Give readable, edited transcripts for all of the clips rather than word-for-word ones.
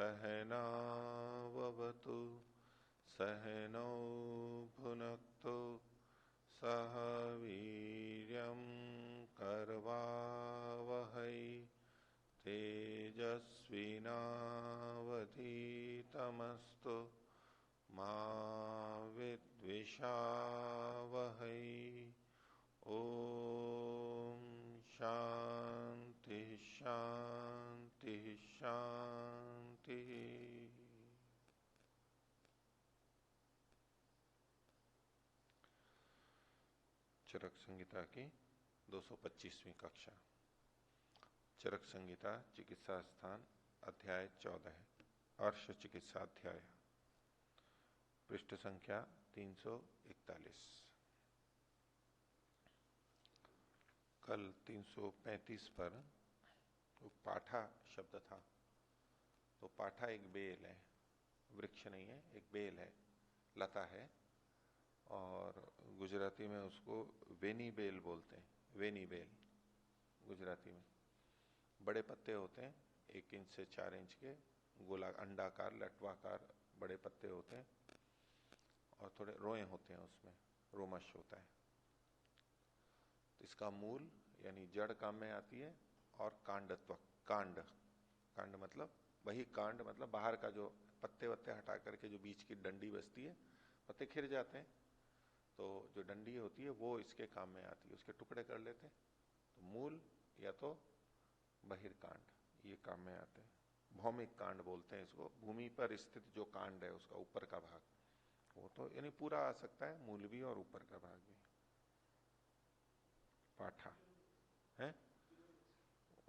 सहनावतु सहनौ भुनक्तु सह वीर्यं करवावहै तेजस्विनावधीतमस्तु मा विद्विषावहै। ओम शांति शांति शांति। चरक संहिता की 225वीं कक्षा। चरक संहिता चिकित्सा स्थान अध्याय 14 अर्श चिकित्सा अध्याय, पृष्ठ संख्या 341। कल 335 पर पाठा शब्द था। तो पाठा एक बेल है, वृक्ष नहीं है, एक बेल है, लता है, और गुजराती में उसको वेनी बेल बोलते हैं। वेनी बेल गुजराती में बड़े पत्ते होते हैं, 1 इंच से 4 इंच के, गोला अंडाकार लटवाकार बड़े पत्ते होते हैं, और थोड़े रोए होते हैं, उसमें रोमश होता है। तो इसका मूल यानी जड़ काम में आती है, और कांडत्व, कांड, कांड मतलब वही कांड, मतलब बाहर का जो पत्ते वत्ते हटा करके जो बीच की डंडी बचती है, पत्ते खिर जाते हैं, तो जो डंडी होती है वो इसके काम में आती है, उसके टुकड़े कर लेते हैं। तो मूल या तो बहिर्कांड ये काम में आते हैं। भौमिक कांड बोलते हैं इसको, भूमि पर स्थित जो कांड है उसका ऊपर का भाग, वो तो यानी पूरा आ सकता है, मूल भी और ऊपर का भाग भी। पाठा है,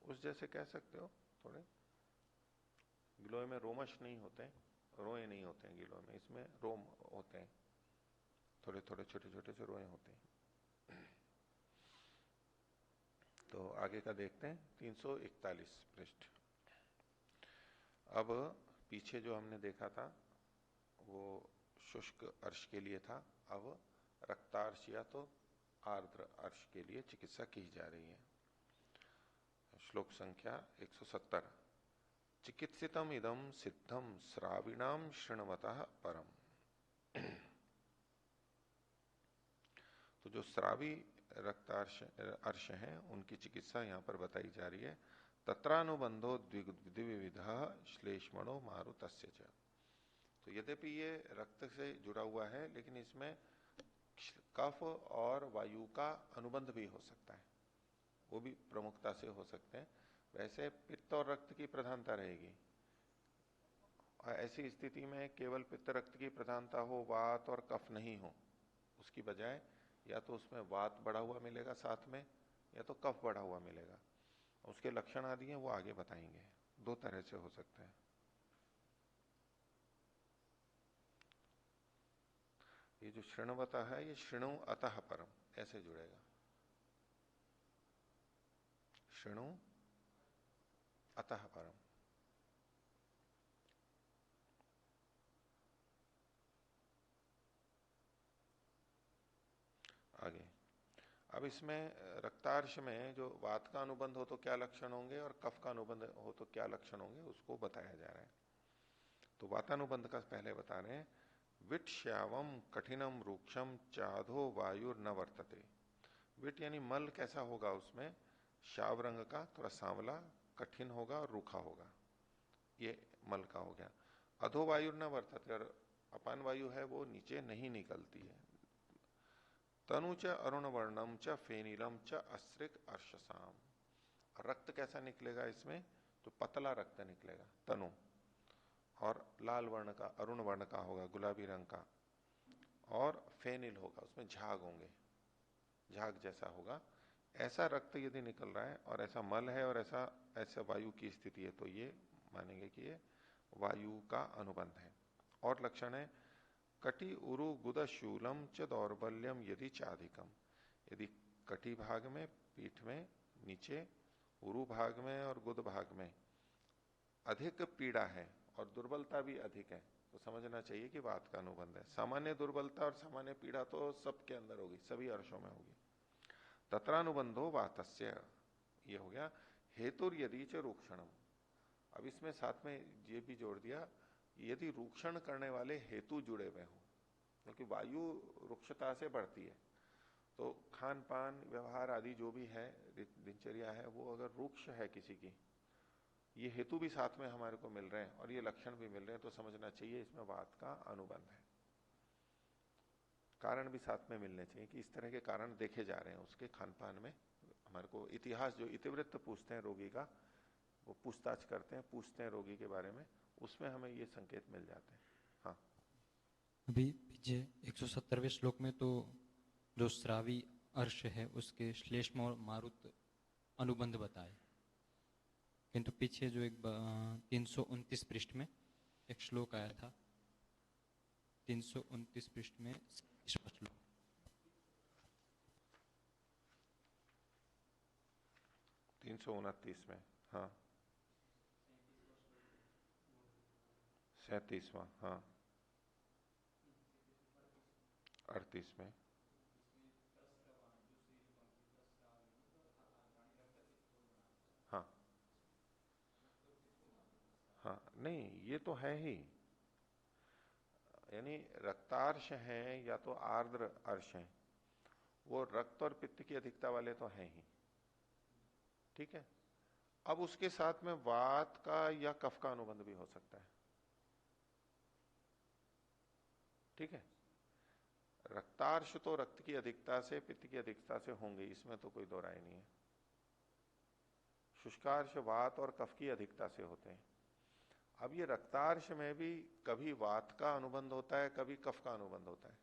उस जैसे कह सकते हो। थोड़े गिलोय में रोमश नहीं होते, रोए नहीं होते हैं गिलोय में, इसमें रोम होते हैं, थोड़े थोड़े छोटे छोटे से रोए होते हैं। तो आगे का देखते हैं, 341 पृष्ठ। अब पीछे जो हमने देखा था वो शुष्क अर्श के लिए था, अब रक्तार्श या तो आर्द्र अर्श के लिए चिकित्सा की जा रही है। श्लोक संख्या 170। चिकित्सितम इदम सिद्धम श्राविणाम शृण्वतः परम। तो जो श्रावी रक्तार्श अर्श हैं उनकी चिकित्सा यहां पर बताई जा रही है। तत्रानुबंधो द्विविध श्लेष्मणो मारुतस्य च। तो यद्यपि ये रक्त से जुड़ा हुआ है, लेकिन इसमें कफ और वायु का अनुबंध भी हो सकता है, वो भी प्रमुखता से हो सकते हैं। वैसे पित्त और रक्त की प्रधानता रहेगी, और ऐसी स्थिति में केवल पित्त रक्त की प्रधानता हो, वात और कफ नहीं हो, उसकी बजाय या तो उसमें वात बढ़ा हुआ मिलेगा साथ में, या तो कफ बढ़ा हुआ मिलेगा। उसके लक्षण आदि हैं वो आगे बताएंगे, 2 तरह से हो सकते हैं। ये जो शृण्वता है, ये शृणु अतः परम ऐसे जुड़ेगा, शृणु अतः परम। आगे अब इसमें रक्तार्श में जो वात का अनुबंध हो तो क्या लक्षण होंगे, और कफ का अनुबंध हो तो क्या लक्षण होंगे, उसको बताया जा रहा है। तो वातानुबंध का पहले बता रहे हैं। विट श्यावम कठिनम रूक्षम चाधो वायुर न वर्तते। विट यानी मल कैसा होगा, उसमें श्याव रंग का, थोड़ा सांवला, कठिन होगा और रूखा होगा, ये मल का हो गया। अधो वायुर न वर्तते, और अपान वायु है वो नीचे नहीं निकलती है। तनु च अरुण वर्णम च फेनीलम च अस्त्रिक अर्शसाम। रक्त कैसा निकलेगा इसमें, तो पतला रक्त निकलेगा तनु, और लाल वर्ण का, अरुण वर्ण का होगा, गुलाबी रंग का, और फेनिल होगा, उसमें झाग होंगे, झाग जैसा होगा। ऐसा रक्त यदि निकल रहा है और ऐसा मल है और ऐसा ऐसा वायु की स्थिति है, तो ये मानेंगे कि ये वायु का अनुबंध है। और लक्षण है कटि उरु गुद शूलम च दौर्बल्यम यदि चाधिकम। यदि कटि भाग में, पीठ में नीचे, उरु भाग में और गुद भाग में अधिक पीड़ा है और दुर्बलता भी अधिक है, तो समझना चाहिए कि वात का अनुबंध है। सामान्य दुर्बलता और सामान्य पीड़ा तो सबके अंदर होगी, सभी अर्शों में होगी। तत्रानुबंधो वातस्य, ये हो गया। हेतुर यदि च रूक्षणम, अब इसमें साथ में ये भी जोड़ दिया, यदि रूक्षण करने वाले हेतु जुड़े हुए हों, क्योंकि वायु रुक्षता से बढ़ती है, तो खान पान व्यवहार आदि जो भी है, दिनचर्या है, वो अगर रुक्ष है किसी की, ये हेतु भी साथ में हमारे को मिल रहे हैं और ये लक्षण भी मिल रहे हैं, तो समझना चाहिए इसमें वात का अनुबंध है। कारण भी साथ में मिलने चाहिए कि इस तरह के कारण देखे जा रहे हैं उसके खान पान में। हमारे को इतिहास जो इतिवृत्त पूछते हैं रोगी का, वो पूछताछ करते हैं, पूछते हैं रोगी के बारे में, उसमें हमें ये संकेत मिल जाते हैं। हाँ, अभी पीछे 170वें श्लोक में तो जो श्रावी अर्श है उसके श्लेष्म और मारुत अनुबंध बताए, किंतु पीछे जो एक 329 पृष्ठ में एक श्लोक आया था, 329 पृष्ठ में श्लोक 329 में, हाँ 37वां, हाँ 38 में, हाँ हाँ, नहीं ये तो है ही, यानी रक्तार्श हैं या तो आर्द्र अर्श हैं, वो रक्त और पित्त की अधिकता वाले तो हैं ही, ठीक है। अब उसके साथ में वात का या कफ का अनुबंध भी हो सकता है, ठीक है। रक्तार्श तो रक्त की अधिकता से, पित्त की अधिकता से होंगे, इसमें तो कोई दो राय नहीं है। शुष्कार्श वात और कफ की अधिकता से होते हैं। अब ये रक्तार्श में भी कभी वात का अनुबंध होता है, कभी कफ का अनुबंध होता है।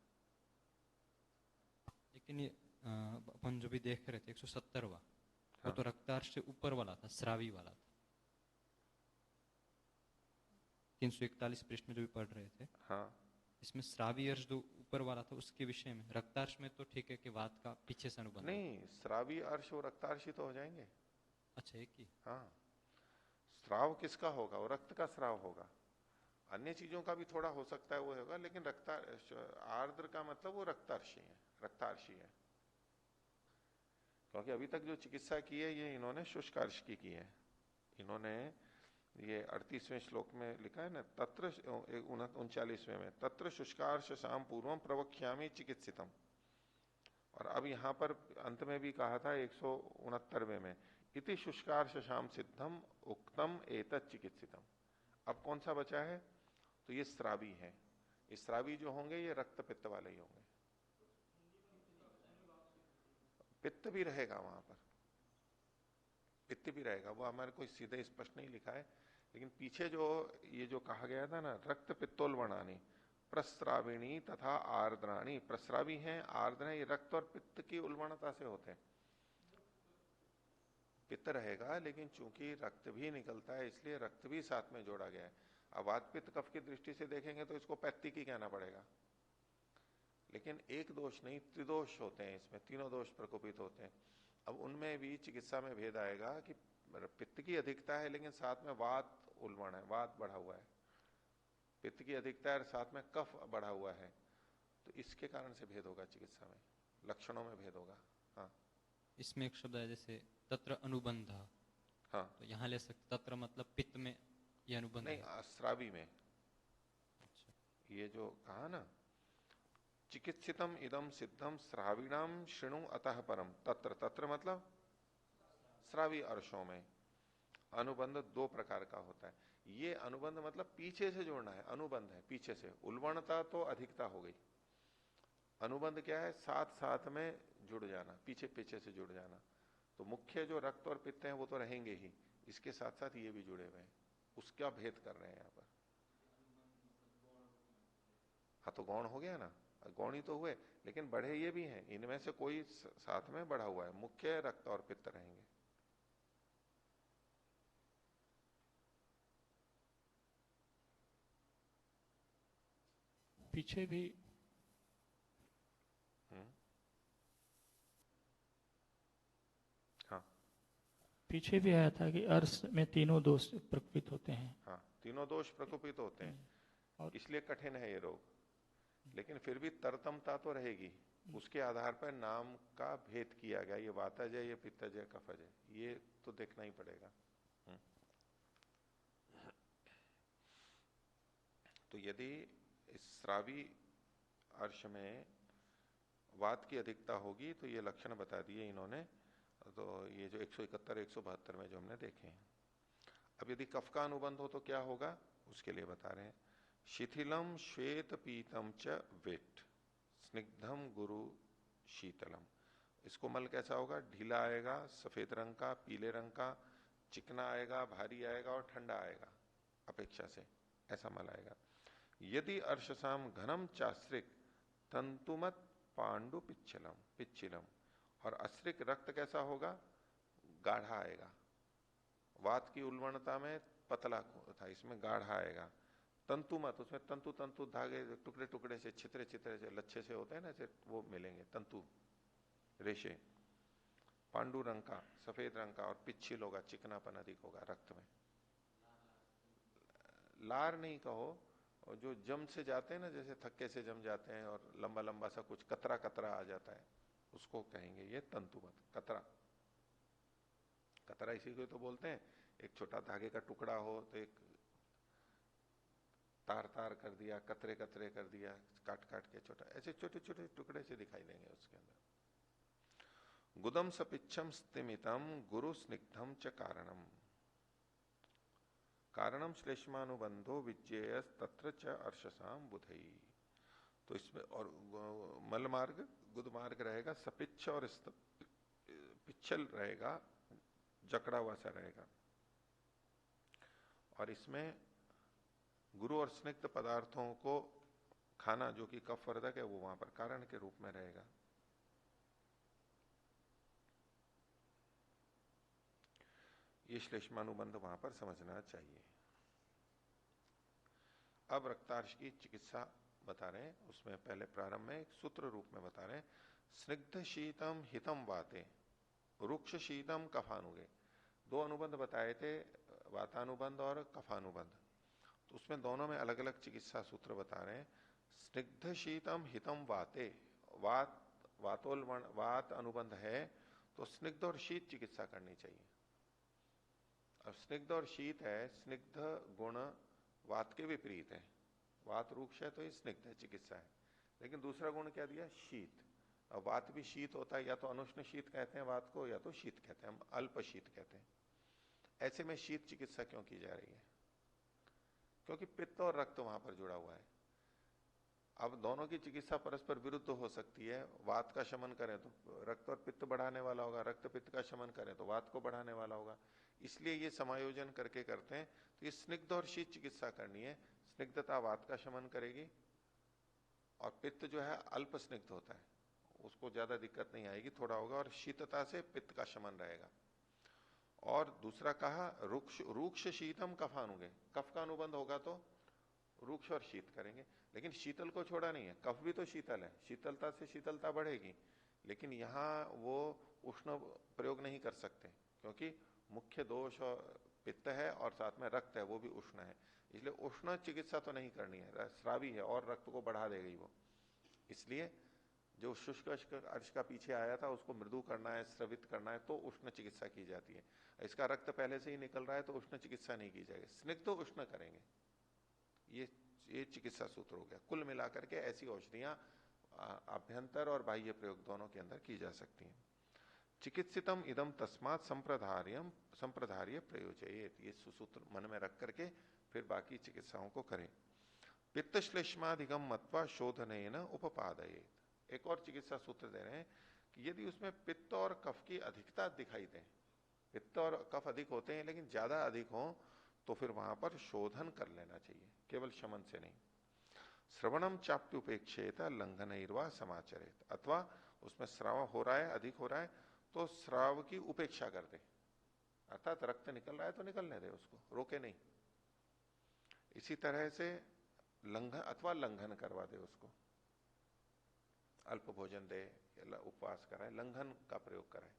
लेकिन ये अपन जो भी देख रहे थे 170वां, वो हाँ। तो रक्तार्श से ऊपर वाला था, श्रावी वाला था। 341 पृष्ठ में जो भी पढ़ रहे थे, हाँ, इसमें श्रावी अर्श जो ऊपर वाला था उसके विषय में, रक्तार्श में तो ठीक है कि वात का पीछे से अनुबंध नहीं, श्रावी अर्श और रक्तार्शी तो हो जाएंगे। अच्छा, एक ही। हाँ, स्राव किसका होगा? वो रक्त का स्राव होगा। अन्य चीजों का भी थोड़ा हो सकता है वो होगा, लेकिन आर्द्र का मतलब वो रक्तार्शी है, रक्तार्शी है। क्योंकि अभी तक जो चिकित्सा की है ये इन्होंने शुष्कार्श की है। इन्होंने ये 38वें श्लोक में लिखा है ना, तत्र 39वें में, तत्र शुष्कार्श शाम पूर्वम प्रवक्ष्यामि चिकित्सितम। और अब यहां पर अंत में भी कहा था 169वें में, इति शुष्कार्श शाम सिद्धम उक्तम एतत् चिकित्सितम। अब कौन सा बचा है? तो ये श्रावी है। ये श्रावी जो होंगे ये रक्त पित्त वाले ही होंगे। पित्त भी रहेगा वहां पर, पित्त भी रहेगा, वो हमारे को सीधे स्पष्ट नहीं लिखा है, लेकिन पीछे जो ये जो कहा गया था ना, रक्त पित्तोल्बणानी प्रस्राविणी तथा आर्द्राणी, प्रस्रावी हैं, आर्द्र हैं, ये रक्त और पित्त की उल्बणता से होते हैं। पित्त रहेगा, लेकिन चूंकि रक्त भी निकलता है इसलिए रक्त भी साथ में जोड़ा गया है। अब वात पित्त कफ की दृष्टि से देखेंगे तो इसको पैत्तिक ही कहना पड़ेगा, लेकिन एक दोष नहीं, त्रिदोष होते हैं इसमें, तीनों दोष प्रकोपित होते हैं। अब उनमें भी चिकित्सा में भेद आएगा कि पित्त की अधिकता है लेकिन साथ में वात उल्बण है, वात बढ़ा हुआ है, पित्त की अधिकता है और साथ में कफ बढ़ा हुआ है, तो इसके कारण से भेद होगा चिकित्सा में, लक्षणों में भेद होगा। हाँ, इसमें एक शब्द है जैसे तत्र अनुबंध, हाँ, तो यहाँ ले सकते, तत्र मतलब पित्त में ये अनुबंध नहीं, है। श्रावी में अच्छा। ये जो कहा ना, चिकित्सितम इदम सिद्धम श्राविणाम शृणु अतः परम, तत्र, तत्र मतलब श्रावी अर्शों में अनुबंध दो प्रकार का होता है। ये अनुबंध मतलब पीछे से जोड़ना है, अनुबंध है पीछे से, उल्बणता तो अधिकता हो गई। अनुबंध क्या है? साथ साथ में जुड़ जाना, पीछे पीछे से जुड़ जाना। तो मुख्य जो रक्त और पित्त हैं वो तो रहेंगे ही, इसके साथ साथ ये भी जुड़े हुए हैं, उसका भेद कर रहे हैं यहाँ पर। हाँ, तो गौण हो गया ना, गौणी तो हुए, लेकिन बढ़े ये भी हैं, इनमें से कोई साथ में बढ़ा हुआ है, मुख्य रक्त और पित्त रहेंगे। पीछे भी हाँ, पीछे भी आया था कि अर्श में तीनों दोष प्रकपित होते हैं। हाँ, तीनों दोष प्रकोपित होते हैं, और इसलिए कठिन है ये रोग, लेकिन फिर भी तरतमता तो रहेगी। उसके आधार पर नाम का भेद किया गया, ये वातज है, ये पित्तज है, कफज है, ये तो देखना ही पड़ेगा। तो यदि इस श्रावी अर्श में वात की अधिकता होगी तो ये लक्षण बता दिए इन्होंने। तो ये जो 171 172 में जो हमने देखे हैं। अब यदि कफ का अनुबंध हो तो क्या होगा, उसके लिए बता रहे हैं। शिथिलम श्वेत पीतम च वेट स्निग्धम गुरु शीतलम। इसको मल कैसा होगा, ढीला आएगा, सफेद रंग का, पीले रंग का, चिकना आएगा, भारी आएगा और ठंडा आएगा अपेक्षा से, ऐसा मल आएगा। यदि अर्शसाम घनम चाश्रिक तंतुमत पांडु पिच्छिलम। और अश्रिक रक्त कैसा होगा, गाढ़ा आएगा। वात की उल्वणता में पतला था, इसमें गाढ़ा आएगा। तंतुमत, उसमें तंतु तंतु धागे टुकड़े टुकड़े से छितरे छितरे से लच्छे से होते हैं ना, वो मिलेंगे तंतु रेशे। पांडु रंग का, सफेद रंग का, और पिच्छिल होगा, चिकनापन अधिक होगा रक्त में। लार नहीं कहो, और जो जम से जाते हैं ना, जैसे थक्के से जम जाते हैं और लंबा लंबा सा कुछ कतरा कतरा आ जाता है, उसको कहेंगे ये तंतुमत, कतरा। कतरा इसी को तो बोलते हैं, एक छोटा धागे का टुकड़ा हो तो एक तार तार कर दिया, कतरे कतरे कर दिया, काट काट के छोटा, ऐसे छोटे छोटे टुकड़े से दिखाई देंगे उसके अंदर। गुदम सपिच्छम स्तिमितम गुरु स्निग्धम च कारणम। कारणम श्लेष्मानुबंधो विज्ञेय तत्र च अर्शसाम बुधई। तो इसमें और मल मार्ग, गुद मार्ग रहेगा, सपिच्छ और पिच्छल रहेगा, जकड़ा हुआ सा रहेगा। और इसमें गुरु और स्निग्ध पदार्थों को खाना, जो कि कफवर्धक है, वो वहां पर कारण के रूप में रहेगा। ये श्लेष्मानुबंध वहां पर समझना चाहिए। अब रक्तार्श की चिकित्सा बता रहे हैं। उसमें पहले प्रारंभ में एक सूत्र रूप में बता रहे हैं। स्निग्ध शीतम हितम वाते रुक्ष शीतम कफानुगे। दो अनुबंध बताए थे, वातानुबंध और कफानुबंध। तो उसमें दोनों में अलग अलग चिकित्सा सूत्र बता रहे हैं। स्निग्ध शीतम हितम वाते, वात अनुबंध है तो स्निग्ध और शीत चिकित्सा करनी चाहिए। अब स्निग्ध और शीत है, स्निग्ध गुण वात के विपरीत है। वात रूक्ष है तो ये स्निग्ध है, चिकित्सा है। लेकिन दूसरा गुण क्या दिया, शीत। अब वात भी शीत होता है, या तो अनुष्ण शीत कहते हैं वात को, या तो शीत कहते हैं, हम अल्प शीत कहते हैं। ऐसे में शीत चिकित्सा क्यों की जा रही है, क्योंकि पित्त और रक्त वहां पर जुड़ा हुआ है। अब दोनों की चिकित्सा परस्पर विरुद्ध हो सकती है। वात का शमन करें तो रक्त और पित्त बढ़ाने वाला होगा, रक्त पित्त का शमन करें तो वात को बढ़ाने वाला होगा। इसलिए ये समायोजन करके करते हैं। तो ये स्निग्ध और शीत चिकित्सा करनी है। स्निग्धता वात का शमन करेगी, और पित्त जो है अल्प स्निग्ध होता है, उसको ज्यादा दिक्कत नहीं आएगी, थोड़ा होगा, और शीतता से पित्त का शमन रहेगा। और दूसरा कहा रूक्ष शीतम कफानुगे। कफ का अनुबंध होगा तो रूक्ष और शीत करेंगे, लेकिन शीतल को छोड़ा नहीं है। कफ भी तो शीतल है, शीतलता से शीतलता बढ़ेगी, लेकिन यहां वो उष्ण प्रयोग नहीं कर सकते, क्योंकि मुख्य दोष पित्त है और साथ में रक्त है, वो भी उष्ण है। इसलिए उष्ण चिकित्सा तो नहीं करनी है, श्रावी है और रक्त को बढ़ा देगी वो। इसलिए जो शुष्क अर्श का पीछे आया था उसको मृदु करना है, स्रवित करना है, तो उष्ण चिकित्सा की जाती है। इसका रक्त पहले से ही निकल रहा है तो उष्ण चिकित्सा नहीं की जाएगी, स्निग्ध तो उष्ण करेंगे। ये चिकित्सा सूत्र हो गया। कुल मिलाकर के ऐसी औषधियां अभ्यंतर और बाह्य प्रयोग दोनों के अंदर की जा सकती हैं। चिकित्सितम इदम तस्मात् संप्रधार्य प्रयोजयेत। ये सूत्र मन में रख करके फिर बाकी चिकित्साओं को करें। पित्त श्लेष्माधिगम मत्वा शोधनेन उपपादयेत। एक और चिकित्सा सूत्र दे रहे हैं कि यदि उसमें पित्त और कफ की अधिकता दिखाई दे, पित्त और कफ अधिक होते हैं लेकिन ज्यादा अधिक हो, तो फिर वहां पर शोधन कर लेना चाहिए, केवल शमन से नहीं। श्रवणम चाप्युपेक्षेत लंघनैर्वा समाचरेत। अथवा उसमें स्राव हो रहा है, अधिक हो रहा है, तो स्राव की उपेक्षा कर दे, अर्थात रक्त निकल रहा है तो निकलने दे, उसको रोके नहीं। इसी तरह से लंघन अथवा लंघन करवा दे, उसको अल्प भोजन दे, उपवास कराए, लंघन का प्रयोग कराए,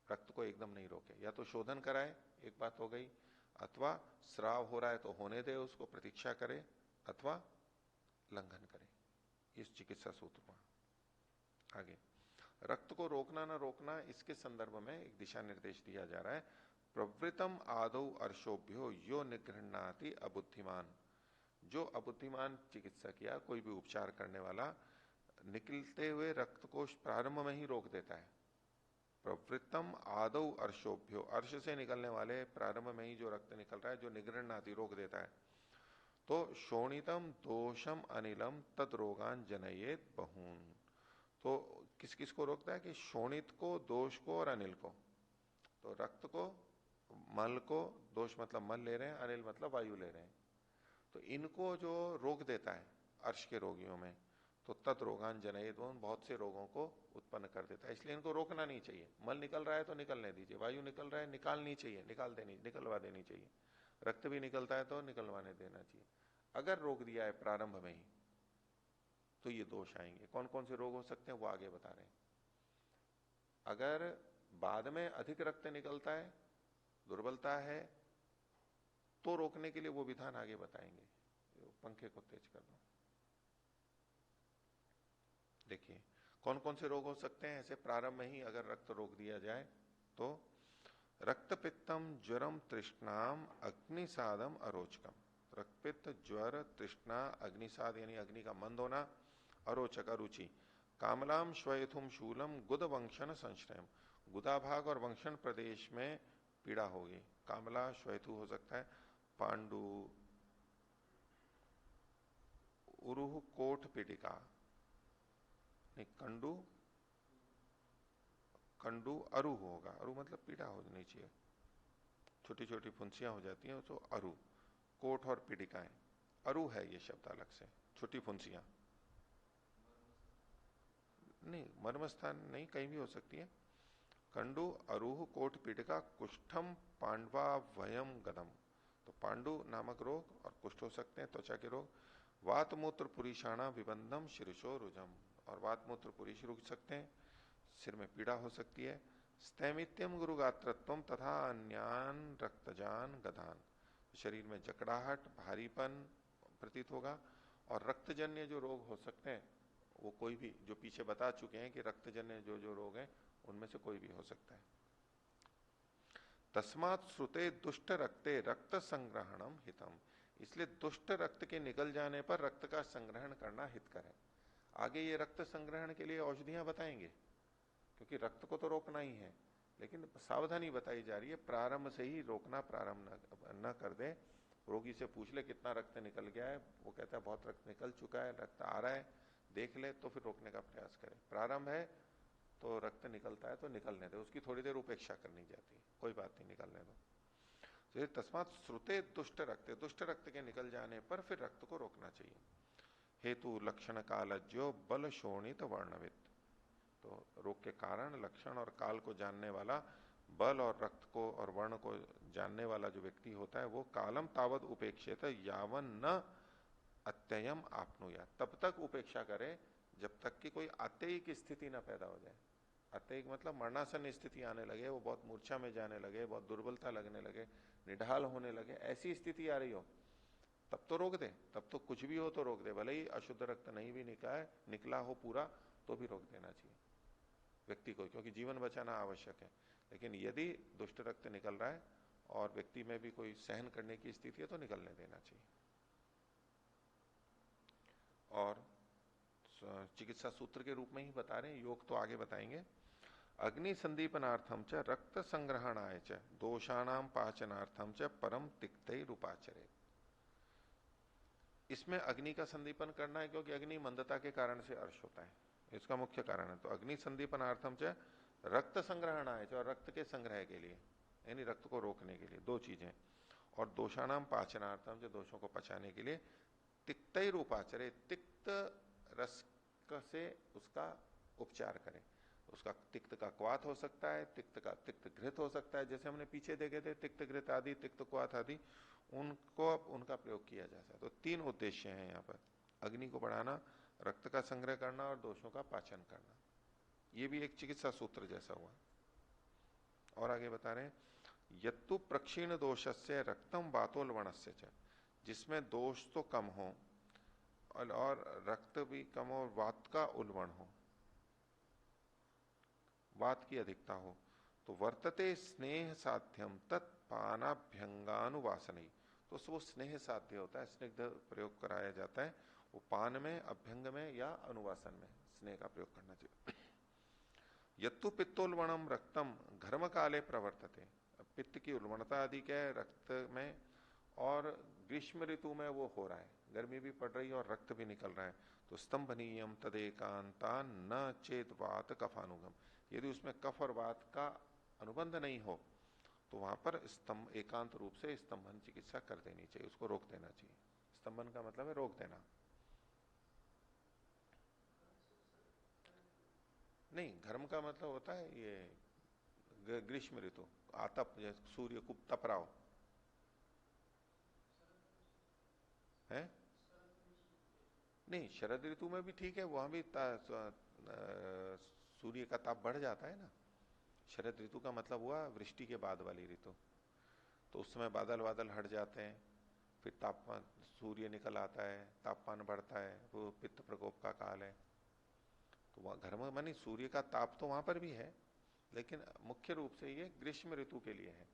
रक्त को एकदम नहीं रोके। या तो शोधन कराए, एक बात हो गई, अथवा स्राव हो रहा है तो होने दे, उसको प्रतीक्षा करे, अथवा लंघन करे। इस चिकित्सा सूत्र में आगे रक्त को रोकना ना रोकना, इसके संदर्भ में एक दिशा निर्देश दिया जा रहा है। प्रवृतम आदौ अर्शोभ्यो यो निगृहणाति अबुद्धिमान जो अबुद्धिमान चिकित्सक या कोई भी उपचार करने वाला निकलते हुए रक्त को प्रारंभ में ही रोक देता है। प्रवृत्तम आदौ अर्शोभ्यो, अर्श से निकलने वाले प्रारंभ में ही जो रक्त निकल रहा है, जो निगृहणादि रोक देता है, तो शोणितम दोषम अनिलम तद रोगान जनयेत बहून। तो किस किस को रोकता है कि शोणित को, दोष को और अनिल को। तो रक्त को, मल को, दोष मतलब मल ले रहे हैं, अनिल मतलब वायु ले रहे हैं, तो इनको जो रोक देता है अर्श के रोगियों में, तो तत् रोगान जनयेत बहून, बहुत से रोगों को उत्पन्न कर देता है। इसलिए इनको रोकना नहीं चाहिए। मल निकल रहा है तो निकलने दीजिए, वायु निकल रहा है निकालनी चाहिए, निकलवा देनी चाहिए, रक्त भी निकलता है तो निकलवाने देना चाहिए। अगर रोक दिया है प्रारंभ में ही तो ये दोष आएंगे। कौन कौन से रोग हो सकते हैं वो आगे बता रहे हैं। अगर बाद में अधिक रक्त निकलता है, दुर्बलता है, तो रोकने के लिए वो विधान आगे बताएंगे। पंखे को तेज कर दो। देखिए कौन कौन से रोग हो सकते हैं ऐसे प्रारंभ में ही अगर रक्त रोक दिया जाए तो। रक्त पित्तम ज्वरम तृष्णाम अग्निसादम अरोचकम। रक्तपित्त, ज्वर, तृष्णा, अग्निसाद यानी अग्नि का मंद होना, अरोचक अरुचि। कामलाम श्वेथुम शूलम गुद वंशन संश्रयम। गुदाभाग और वंशन प्रदेश में पीड़ा होगी। कामला श्वेतु हो सकता है, पांडु, उरुह कोठ पीडिका, नहीं कंडु, कंडु अरु होगा। अरु मतलब पीड़ा होनी चाहिए, छोटी छोटी फुंसियां हो जाती हैं तो अरु। कोठ और पीड़िकाएं, अरु है ये शब्द अलग से, छोटी फुंसियां नहीं, मर्मस्थान नहीं, कहीं भी हो सकती है। कंडु, अरुह, कोठ पीड़िका, कुष्ठम, पांडवा वयम गदम। तो पांडु नामक रोग और कुष्ठ हो सकते हैं, त्वचा के रोग। वात मूत्र पुरीषाणा विबंधम शिरशो रुजम। और वात मूत्र पुरीष रुक सकते हैं, सिर में पीड़ा हो सकती है। स्तैमित्यम गुरुगात्रत्वम तथा अन्यान रक्तजान गधान। शरीर में जकड़ाहट, भारीपन प्रतीत होगा। और रक्तजन्य जो रोग हो सकते हैं वो कोई भी, जो पीछे बता चुके हैं कि रक्तजन्य जो जो रोग हैं उनमें से कोई भी हो सकता है। तस्मात् श्रुते दुष्ट रक्ते रक्त संग्रहणम हितम। इसलिए दुष्ट रक्त के निकल जाने पर रक्त का संग्रहण करना हितकर है। आगे ये रक्त संग्रहण के लिए औषधियां बताएंगे, क्योंकि रक्त को तो रोकना ही है, लेकिन सावधानी बताई जा रही है प्रारंभ से ही रोकना प्रारंभ न कर दे। रोगी से पूछ ले कितना रक्त निकल गया है, वो कहता है बहुत रक्त निकल चुका है, रक्त आ रहा है, देख ले, तो फिर रोकने का प्रयास करे। प्रारंभ है तो रक्त निकलता है तो निकलने दे, उसकी थोड़ी देर उपेक्षा करनी जाती है, कोई बात नहीं, निकलने दो। तो तस्मात् श्रुते दुष्ट रक्त, दुष्ट रक्त के निकल जाने पर फिर रक्त को रोकना चाहिए। हेतु लक्षण कालज्यो बल शोणित वर्णवित। तो रोग के कारण, लक्षण और काल को जानने वाला, बल और रक्त को और वर्ण को जानने वाला जो व्यक्ति होता है वो कालम तावत उपेक्षित यावन न अत्ययम आपनुया। तब तक उपेक्षा करे जब तक कि कोई अत्यय की स्थिति न पैदा हो जाए। अत्यय मतलब मरणासन स्थिति आने लगे, वो बहुत मूर्छा में जाने लगे, बहुत दुर्बलता लगने लगे, निढाल होने लगे, ऐसी स्थिति आ रही हो तब तो रोक दे। तब तो कुछ भी हो तो रोक दे, भले ही अशुद्ध रक्त नहीं भी निकला हो पूरा तो भी रोक देना चाहिए व्यक्ति को, क्योंकि जीवन बचाना आवश्यक है। लेकिन यदि दुष्ट रक्त निकल रहा है और व्यक्ति में भी कोई सहन करने की स्थिति है तो निकलने देना चाहिए। और चिकित्सा सूत्र के रूप में ही बता रहे हैं, योग तो आगे बताएंगे। अग्नि संदीपनार्थम च रक्त संग्रहणाय च दोषाणाम पाचनार्थम च परम तिक्तै रूपाचरे। इसमें अग्नि का संदीपन करना है, क्योंकि अग्नि मंदता के कारण से अर्श होता है, इसका मुख्य कारण है। तो अग्नि संदीपनार्थम च रक्त संग्रहणाय च, और रक्त के संग्रह के लिए, यानी रक्त को रोकने के लिए, दो चीजें। और दोषाणाम पाचनार्थम, जो दोषों को पचाने के लिए, तिक्तै रूपाचरे, तिक्त रस से उसका उपचार करें। उसका तिक्त का क्वाथ हो सकता है, तिक्त घृत हो सकता है, जैसे हमने पीछे देखे थे तिक्त घृत आदि, तिक्त क्वाथ आदि, उनका प्रयोग किया जा सकता है। तो तीन उद्देश्य हैं यहाँ पर, अग्नि को बढ़ाना, रक्त का संग्रह करना और दोषों का पाचन करना। ये भी एक चिकित्सा सूत्र जैसा हुआ। और आगे बता रहे हैं, यत्तु प्रक्षीण दोषस्य रक्तम वातोलवणस्य च, जिसमें दोष तो कम हो और रक्त भी कम हो, वात का उल्वण हो, वात की अधिकता हो, तो वर्तते स्नेह साध्यम तत्पानाभ्यंगानुवासनी। तो वो स्नेह साध्य होता है, स्निग्ध प्रयोग कराया जाता है। वो पान में, अभ्यंग में या अनुवासन में स्नेह का प्रयोग करना चाहिए। यत्तु पित्तोल्बणम रक्तम घर्म काले प्रवर्तते, पित्त की उल्बणता अधिक है रक्त में, और ग्रीष्म ऋतु में वो हो रहा है, गर्मी भी पड़ रही है और रक्त भी निकल रहा है, तो स्तंभनीयम तदेकांता न चेत वात कफानुगम, यदि उसमें कफ और वात का अनुबंध नहीं हो तो वहां पर स्तंभ एकांत रूप से स्तंभन चिकित्सा कर देनी चाहिए, उसको रोक देना चाहिए। स्तंभन का मतलब है रोक देना। नहीं, घर्म का मतलब होता है ये ग्रीष्म ऋतु, आतप, सूर्य को तप रहा हो है। नहीं, शरद ऋतु में भी ठीक है, वहां भी सूर्य का ताप बढ़ जाता है ना। शरद ऋतु का मतलब हुआ वृष्टि के बाद वाली ऋतु, तो उस समय बादल बादल हट जाते हैं, फिर तापमान, सूर्य निकल आता है, तापमान बढ़ता है, वो पित्त प्रकोप का काल है। तो वहां घर में मानी सूर्य का ताप तो वहां पर भी है, लेकिन मुख्य रूप से ये ग्रीष्म ऋतु के लिए है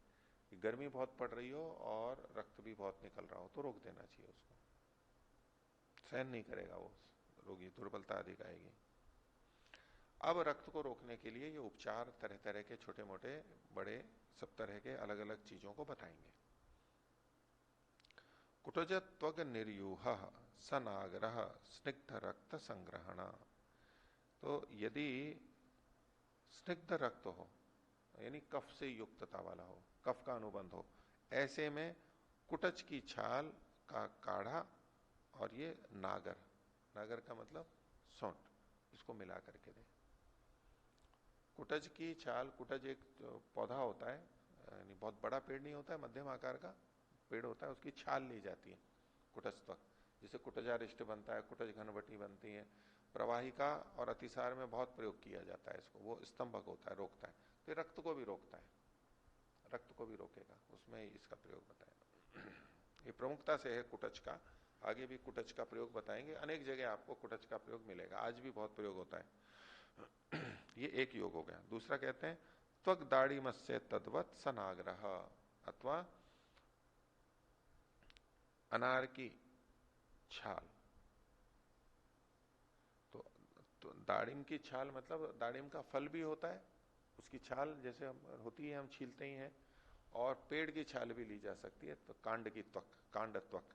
कि गर्मी बहुत पड़ रही हो और रक्त भी बहुत निकल रहा हो तो रोक देना चाहिए उसको, सहन नहीं करेगा वो रोगी, दुर्बलता अधिक आएगी। अब रक्त को रोकने के लिए ये उपचार तरह तरह के, छोटे मोटे बड़े, सब तरह के अलग अलग चीजों को बताएंगे। कुटज त्वग निर्यूह सनाग्रह स्निग्ध रक्त संग्रहण, तो यदि स्निग्ध रक्त हो यानी कफ से युक्तता वाला हो, कफ का अनुबंध हो, ऐसे में कुटज की छाल का काढ़ा और ये नागर, नागर का मतलब सौंठ, इसको मिला करके दे। कुटज की छाल, कुटज एक पौधा होता है, यानी बहुत बड़ा पेड़ नहीं होता है, मध्यम आकार का पेड़ होता है, उसकी छाल ली जाती है कुटज तक, जिसे कुटजारिष्ट बनता है, कुटज घनवटी बनती है। प्रवाहिका और अतिसार में बहुत प्रयोग किया जाता है इसको, वो स्तंभक होता है, रोकता है, तो रक्त को भी रोकता है, रक्त को भी रोकेगा, उसमें इसका प्रयोग बताया। ये प्रमुखता से है कुटज का, आगे भी कुटज का प्रयोग बताएंगे, अनेक जगह आपको कुटज का प्रयोग मिलेगा, आज भी बहुत प्रयोग होता है। ये एक योग हो गया। दूसरा कहते हैं त्वक दाढ़ी मत्स्य तद्वत सनाग्रह, अथवा अनार की छाल, तो दाड़िम की छाल मतलब दाड़िम का फल भी होता है, उसकी छाल जैसे हम होती है, हम छीलते ही हैं, और पेड़ की छाल भी ली जा सकती है, तो कांड की त्वक, कांड त्वक,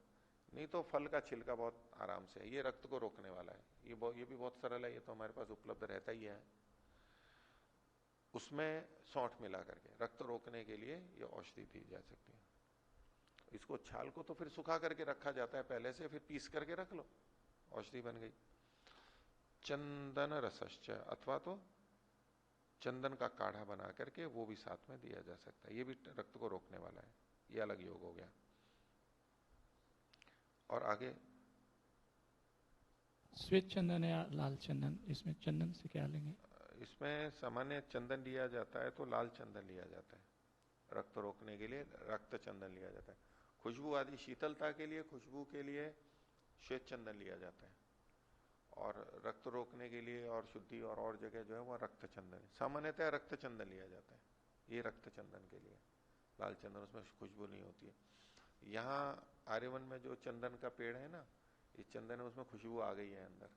नहीं तो फल का छिलका बहुत आराम से है, ये रक्त को रोकने वाला है, ये भी बहुत सरल है, ये तो हमारे पास उपलब्ध रहता ही है। उसमें सौंठ मिला करके रक्त रोकने के लिए ये औषधि दी जा सकती है। इसको छाल को तो फिर सुखा करके रखा जाता है पहले से, फिर पीस करके रख लो, औषधि बन गई। चंदन रसश्च, अथवा तो चंदन का काढ़ा बना करके वो भी साथ में दिया जा सकता है, ये भी रक्त को रोकने वाला है, ये अलग योग हो गया। और आगे श्वेत चंदन या लाल चंदन, इसमें चंदन से क्या लेंगे? इसमें सामान्य चंदन लिया जाता है तो लाल चंदन लिया जाता है, रक्त रोकने के लिए रक्त चंदन लिया जाता है। खुशबू आदि शीतलता के लिए, खुशबू के लिए श्वेत चंदन लिया जाता है, और रक्त रोकने के लिए और शुद्धि और जगह जो है वो रक्त चंदन, सामान्यतः रक्त चंदन लिया जाता है, ये रक्त चंदन के लिए। लाल चंदन उसमें खुशबू नहीं होती है। यहाँ आर्यवन में जो चंदन का पेड़ है ना, ये चंदन है, उसमें खुशबू आ गई है अंदर,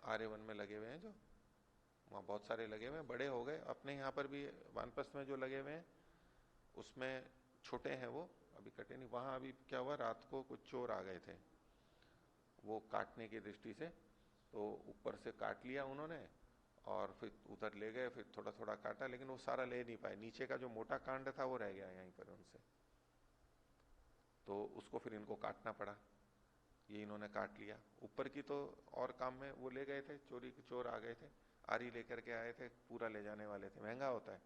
आर्यवन में लगे हुए हैं जो, वहां बहुत सारे लगे हुए हैं, बड़े हो गए, अपने यहाँ पर भी वानप्रस्थ में जो लगे हुए हैं उसमें छोटे हैं वो, अभी कटे नहीं। वहां अभी क्या हुआ, रात को कुछ चोर आ गए थे वो काटने की दृष्टि से, तो ऊपर से काट लिया उन्होंने और फिर उधर ले गए, फिर थोड़ा थोड़ा काटा, लेकिन वो सारा ले नहीं पाए, नीचे का जो मोटा कांड था वो रह गया यहीं पर उनसे, तो उसको फिर इनको काटना पड़ा, ये इन्होंने काट लिया। ऊपर की तो और काम में वो ले गए थे, चोर आ गए थे, आरी लेकर के आए थे, पूरा ले जाने वाले थे, महंगा होता है,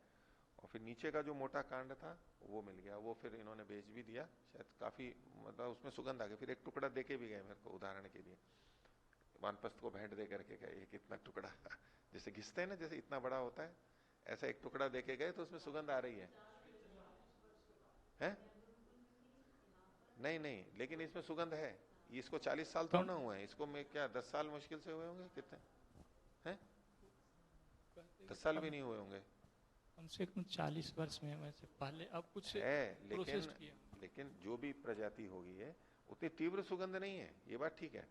और फिर नीचे का जो मोटा कांड था वो मिल गया, वो फिर इन्होंने बेच भी दिया, शायद काफी मतलब उसमें सुगंध आ गई, फिर एक टुकड़ा देके भी गए मेरे को उदाहरण के लिए, वानप्रस्थ को भेंट दे करके गए, एक इतना टुकड़ा जैसे घिसते हैं ना, जैसे इतना बड़ा होता है, ऐसा एक टुकड़ा देके गए, तो उसमें सुगंध आ रही है? नहीं नहीं, लेकिन इसमें सुगंध है, इसको 40 साल थोड़ा ना हुए हैं, इसको मैं क्या 10 साल मुश्किल से हुए होंगे, कितने हैं, 10 साल भी नहीं हुए होंगे, कम से कम 40 वर्ष में वैसे पहले अब कुछ है, प्रोसेस किया। लेकिन जो भी प्रजाति होगी है उतनी तीव्र सुगंध नहीं है, ये बात ठीक है।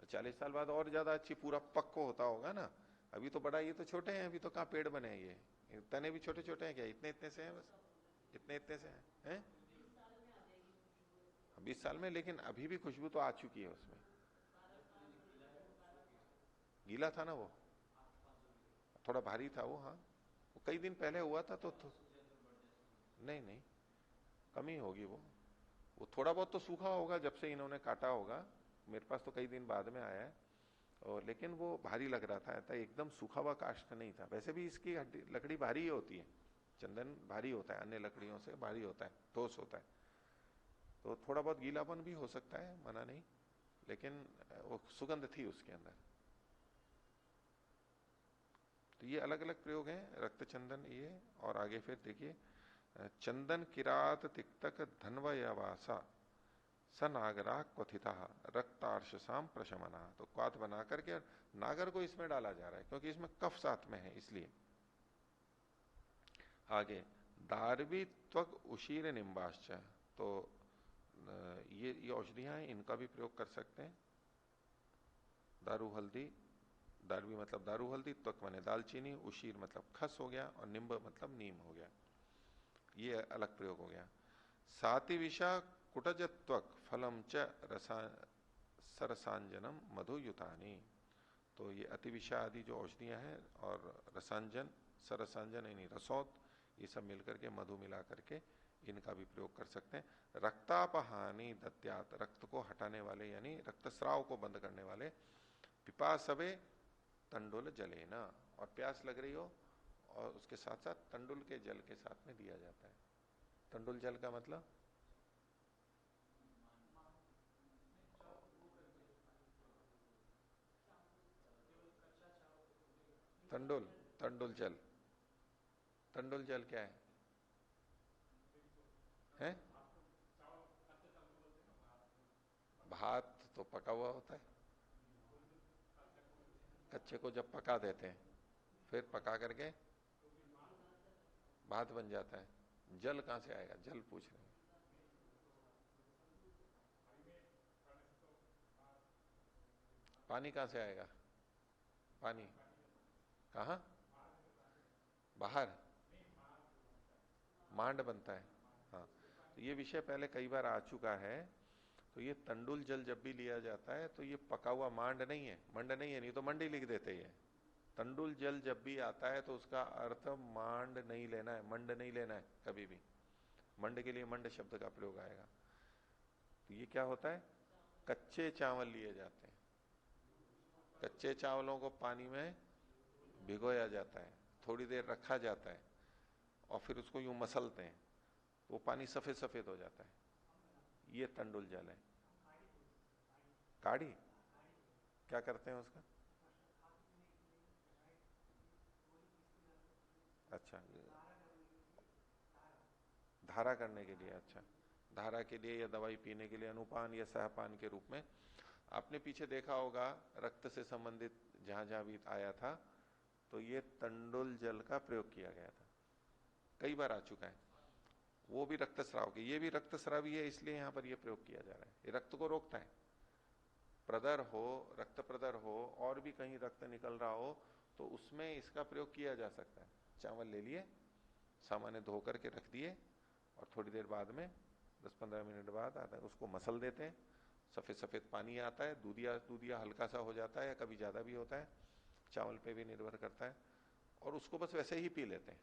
40 साल बाद और ज्यादा अच्छी पूरा पक्को होता होगा ना। अभी तो बड़ा, ये तो छोटे हैं, अभी तो कहाँ पेड़ बने हैं, ये तने भी छोटे छोटे हैं क्या, इतने इतने से हैं बस, इतने इतने से हैं 20 साल में। लेकिन अभी भी खुशबू तो आ चुकी है उसमें। गीला था ना वो, थोड़ा भारी था वो, हाँ वो कई दिन पहले हुआ था तो नहीं नहीं, कमी होगी वो थोड़ा बहुत तो सूखा होगा जब से इन्होंने काटा होगा। मेरे पास तो कई दिन बाद में आया है। और लेकिन वो भारी लग रहा था, ऐसा एकदम सूखा हुआ काष्ठ नहीं था। वैसे भी इसकी लकड़ी भारी ही होती है, चंदन भारी होता है, अन्य लकड़ियों से भारी होता है, ठोस होता है। तो थोड़ा बहुत गीलापन भी हो सकता है, मना नहीं, लेकिन वो सुगंध थी उसके अंदर। तो ये अलग अलग प्रयोग हैं, रक्त चंदन ये। और आगे फिर देखिए, चंदन किरात तिक्तक धन्वयवासा स नागरा क्वथिता रक्तार्शसाम प्रशमना। तो क्वाथ बना करके नागर को इसमें डाला जा रहा है, क्योंकि इसमें कफ साथ में है इसलिए। आगे दारवी त्वक उशीर निम्बाश्च। तो ये औषधियां हैं, इनका भी प्रयोग कर सकते हैं। दारू हल्दी, दारवी मतलब दारू हल्दी, त्वक माने दालचीनी, उशीर मतलब खस हो गया, और निम्ब मतलब नीम हो गया। ये अलग प्रयोग हो गया। सातिविषा कुटजत्वक फलम च सरसांजनम मधुयुतानी। तो ये अतिविषा आदि जो औषधियां हैं, और रसांजन, सरसांजन यानी रसौत, ये सब मिलकर के मधु मिला करके इनका भी प्रयोग कर सकते हैं। रक्तापहानी दत्यात, रक्त को हटाने वाले यानी रक्तस्राव को बंद करने वाले। पिपासवे तंडुल जले न, और प्यास लग रही हो और उसके साथ साथ तंडुल के जल के साथ में दिया जाता है। तंडुल जल का मतलब तंडुल, तंडुल जल, तंडुल जल क्या है? हैं? भात तो पका हुआ होता है, कच्चे को जब पका देते हैं फिर पका करके भात बन जाता है। जल कहां से आएगा, जल पूछ रहे हैं। पानी कहां से आएगा? पानी कहां? बाहर मांड बनता है। हाँ, तो ये विषय पहले कई बार आ चुका है। तो ये तंडुल जल जब भी लिया जाता है तो ये पका हुआ मांड नहीं है, मंड नहीं है, नहीं तो मंडी लिख देते हैं। तंडुल जल जब भी आता है तो उसका अर्थ मांड नहीं लेना है, मंड नहीं लेना है कभी भी। मंड के लिए मंड शब्द का प्रयोग आएगा। तो ये क्या होता है, कच्चे चावल लिए जाते हैं, कच्चे चावलों को पानी में भिगोया जाता है, थोड़ी देर रखा जाता है, और फिर उसको यूं मसलते हैं, वो पानी सफेद सफेद हो जाता है। ये तंडुल जल है। काढ़ी क्या करते हैं उसका? अच्छा, धारा करने के लिए, अच्छा धारा के लिए या दवाई पीने के लिए, अनुपान या सहपान के रूप में। आपने पीछे देखा होगा रक्त से संबंधित जहां जहां भी आया था तो ये तंडुल जल का प्रयोग किया गया था, कई बार आ चुका है। वो भी रक्तस्राव के, ये भी रक्तस्रावी है, इसलिए यहां पर ये प्रयोग किया जा रहा है। ये रक्त को रोकता है, प्रदर हो, रक्त प्रदर हो, और भी कहीं रक्त निकल रहा हो तो उसमें इसका प्रयोग किया जा सकता है। चावल ले लिए, सामान्य धो करके रख दिए, और थोड़ी देर बाद में 10-15 मिनट बाद आता है, उसको मसल देते हैं, सफेद सफेद पानी आता है, दूधिया दूधिया हल्का सा हो जाता है, या कभी ज्यादा भी होता है, चावल पे भी निर्भर करता है, और उसको बस वैसे ही पी लेते हैं।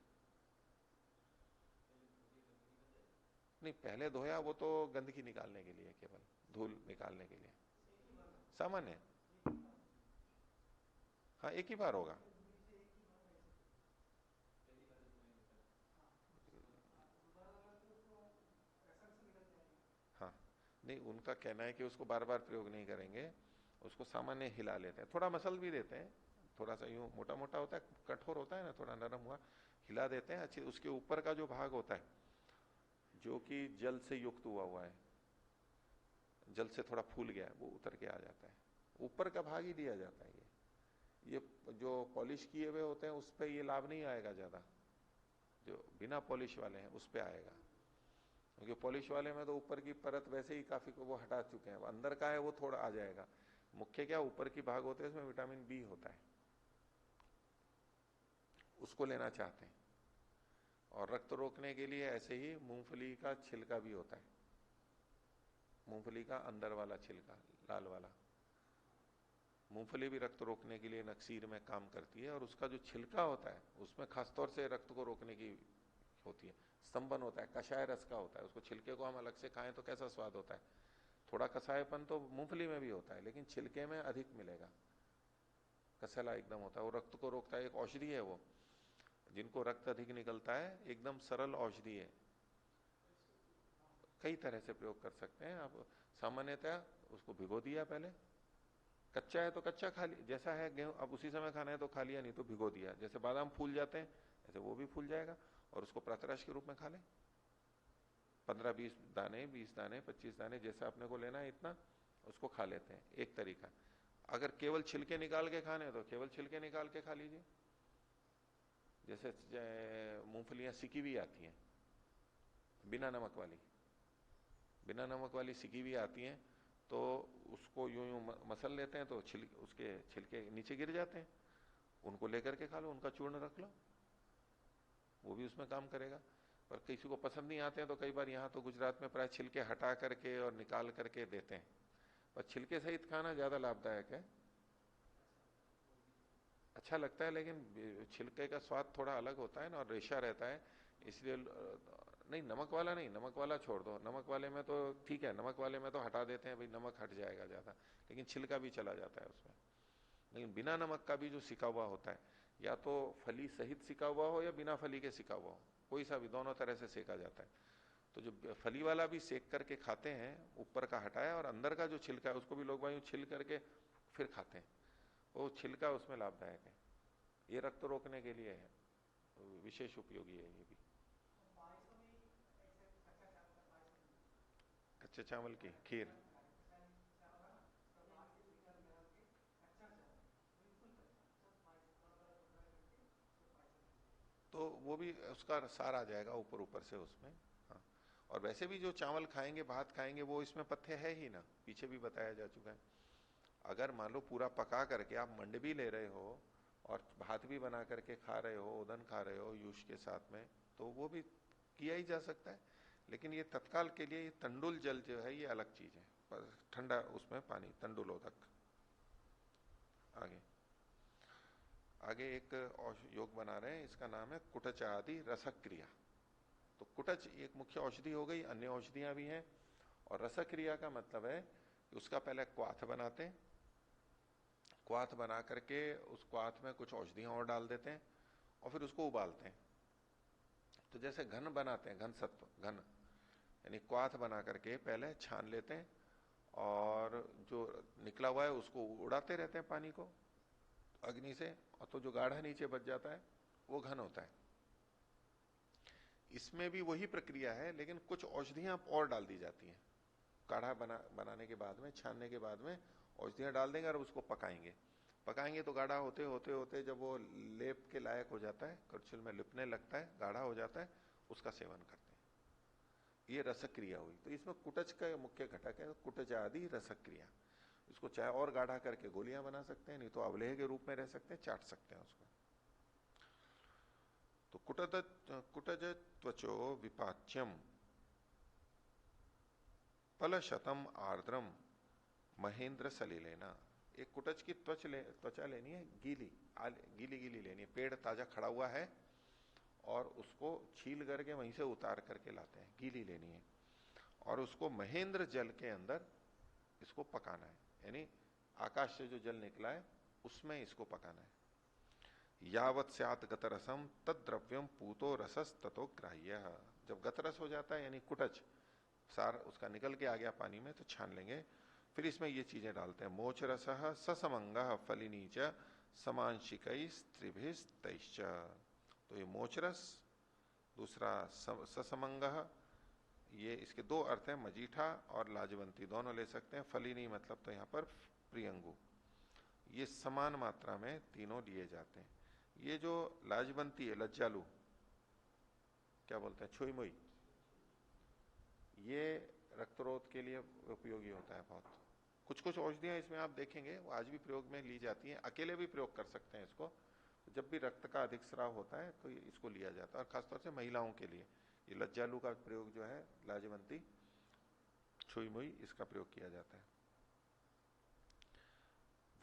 नहीं, पहले धोया वो तो गंदगी निकालने के लिए, केवल धूल निकालने के लिए, सामान्य। हाँ, एक ही बार होगा। हाँ, नहीं, उनका कहना है कि उसको बार बार प्रयोग नहीं करेंगे, उसको सामान्य हिला लेते हैं, थोड़ा मसल भी देते हैं, थोड़ा सा यूं मोटा मोटा होता है, कठोर होता है ना, थोड़ा नरम हुआ, हिला देते हैं अच्छी। उसके ऊपर का जो भाग होता है जो कि जल से युक्त हुआ है, जल से थोड़ा फूल गया है, वो उतर के आ जाता है, ऊपर का भाग ही दिया जाता है। ये जो पॉलिश किए हुए होते हैं उस पर ये लाभ नहीं आएगा ज्यादा, जो बिना पॉलिश वाले हैं उस पे आएगा, क्योंकि पॉलिश वाले में तो ऊपर की परत वैसे ही काफी को वो हटा चुके हैं, अंदर का है वो थोड़ा आ जाएगा। मुख्य क्या ऊपर की भाग होते हैं, उसमें विटामिन बी होता है, उसको लेना चाहते हैं। और रक्त रोकने के लिए ऐसे ही मूंगफली का छिलका भी होता है, मूंगफली का अंदर वाला छिलका लाल वाला, मूंगफली भी रक्त रोकने के लिए नक्सीर में काम करती है। और उसका जो छिलका होता है उसमें खासतौर से रक्त को रोकने की होती है, स्तंभन होता है, कषाय रस का होता है। उसको छिलके को हम अलग से खाएं तो कैसा स्वाद होता है, थोड़ा कसायपन तो मूंगफली में भी होता है, लेकिन छिलके में अधिक मिलेगा, कसला एकदम होता है, वो रक्त को रोकता है, एक औषधि है वो। जिनको रक्त अधिक निकलता है एकदम सरल औषधि है, कई तरह से प्रयोग कर सकते हैं आप। सामान्यतः उसको भिगो दिया पहले, कच्चा है तो कच्चा खा लिया, जैसा है गेहूं अब उसी समय खाना है तो खा लिया, नहीं तो भिगो दिया। जैसे बादाम फूल जाते हैं ऐसे वो भी फूल जाएगा, और उसको प्रातराश के रूप में खा लें, 15-20 दाने, 20 दाने, 25 दाने, जैसा अपने को लेना है इतना उसको खा लेते हैं, एक तरीका। अगर केवल छिलके निकाल के खाने तो केवल छिलके निकाल के खा लीजिए। जैसे मूंगफलियां सिकी हुई आती हैं बिना नमक वाली, बिना नमक वाली सिकी हुई आती हैं, तो उसको यूं यूं मसल लेते हैं तो उसके छिलके नीचे गिर जाते हैं, उनको लेकर के खा लो, उनका चूर्ण रख लो, वो भी उसमें काम करेगा। पर किसी को पसंद नहीं आते हैं तो कई बार यहाँ तो गुजरात में प्राय छिलके हटा करके और निकाल करके देते हैं, पर छिलके सहित खाना ज्यादा लाभदायक है, अच्छा लगता है। लेकिन छिलके का स्वाद थोड़ा अलग होता है ना, और रेशा रहता है, इसलिए नहीं, नमक वाला नहीं, नमक वाला छोड़ दो, नमक वाले में तो ठीक है, नमक वाले में तो हटा देते हैं भाई, नमक हट जाएगा ज्यादा, लेकिन छिलका भी चला जाता है उसमें। लेकिन बिना नमक का भी जो सिका हुआ होता है, या तो फली सहित सिका हुआ हो या बिना फली के सिका हुआ हो, कोई सा भी, दोनों तरह से सेका जाता है। तो जो फली वाला भी सेक करके खाते हैं, ऊपर का हटाया, और अंदर का जो छिलका है उसको भी लोग भाई छिल करके फिर खाते हैं, वो छिलका उसमें लाभदायक है, ये रक्त रोकने के लिए है, विशेष उपयोगी है ये भी। कच्चे चावल की खीर, तो वो भी उसका सार आ जाएगा ऊपर ऊपर से उसमें। हाँ, और वैसे भी जो चावल खाएंगे, भात खाएंगे, वो इसमें पथ्य है ही ना, पीछे भी बताया जा चुका है। अगर मान लो पूरा पका करके आप मंडवी ले रहे हो और भात भी बना करके खा रहे हो, उदन खा रहे हो यूश के साथ में, तो वो भी किया ही जा सकता है। लेकिन ये तत्काल के लिए ये तंडुल जल जो है ये अलग चीज है, पर ठंडा उसमें पानी तंडुलोदक। आगे आगे एक योग बना रहे हैं, इसका नाम है कुटच आदि रसक क्रिया। तो कुटच एक मुख्य औषधि हो गई, अन्य औषधियां भी हैं। और रसक क्रिया का मतलब है कि उसका पहले क्वाथ बनाते हैं, क्वाथ बना करके उस क्वाथ में कुछ औषधियां और डाल देते हैं, और फिर उसको उबालते हैं। तो जैसे घन बनाते हैं, घन सत्व घन, यानी क्वाथ बना करके पहले छान लेते हैं, और जो निकला हुआ है उसको उड़ाते रहते हैं पानी को अग्नि से, और तो जो गाढ़ा नीचे बच जाता है वो घन होता है। इसमें भी वही प्रक्रिया है, लेकिन कुछ औषधियां और डाल दी जाती हैं। काढ़ा बनाने के बाद में, छानने के बाद में औषधियां डाल देंगे और उसको पकाएंगे। पकाएंगे तो गाढ़ा होते होते होते जब वो लेप के लायक हो जाता है, करछुल में लिपने लगता है, गाढ़ा हो जाता है, उसका सेवन करते हैं। ये रसक क्रिया हुई। तो इसमें कुटच का मुख्य घटक है कुटच आदि रसक क्रिया। इसको चाहे और गाढ़ा करके गोलियां बना सकते हैं, नहीं तो अवलेह के रूप में रह सकते हैं, चाट सकते हैं उसको। तो कुटज त्वचो विपाच्यम पलशतम आर्द्रम महेंद्र सलीलेना। एक कुटच की त्वचा लेनी है, गीली गीली गीली लेनी है, पेड़ ताजा खड़ा हुआ है और उसको छील करके वहीं से उतार करके लाते हैं, गीली लेनी है, और उसको महेंद्र जल के अंदर इसको पकाना है, यानी आकाश से जो जल निकला है उसमें इसको पकाना है। यावत स्यात गतरसम तद द्रव्यम पूतो रसस ततो ग्राह्य। जब गतरस हो जाता है यानी कुटच सार उसका निकल के आ गया पानी में, तो छान लेंगे, फिर इसमें ये चीजें डालते हैं। मोच रस ससमंग फलिनी च समांशिक त्रिभिस्तैश्च। तो ये मोचरस, दूसरा ससमंग, ये इसके दो अर्थ हैं, मजीठा और लाजवंती दोनों ले सकते हैं। फलिनी मतलब तो यहाँ पर प्रियंगु, ये समान मात्रा में तीनों लिए जाते हैं। ये जो लाजवंती है, लज्जालू, क्या बोलते हैं, छुई मुई, ये रक्तरोध के लिए उपयोगी होता है बहुत। कुछ कुछ औषधियां इसमें आप देखेंगे वो आज भी प्रयोग में ली जाती हैं, अकेले भी प्रयोग कर सकते हैं इसको। जब भी रक्त का अधिक स्राव होता है तो इसको लिया जाता है, और खासतौर से महिलाओं के लिए ये लज्जालू का प्रयोग जो है, लाजवंती, छुई मुई, इसका प्रयोग किया जाता है।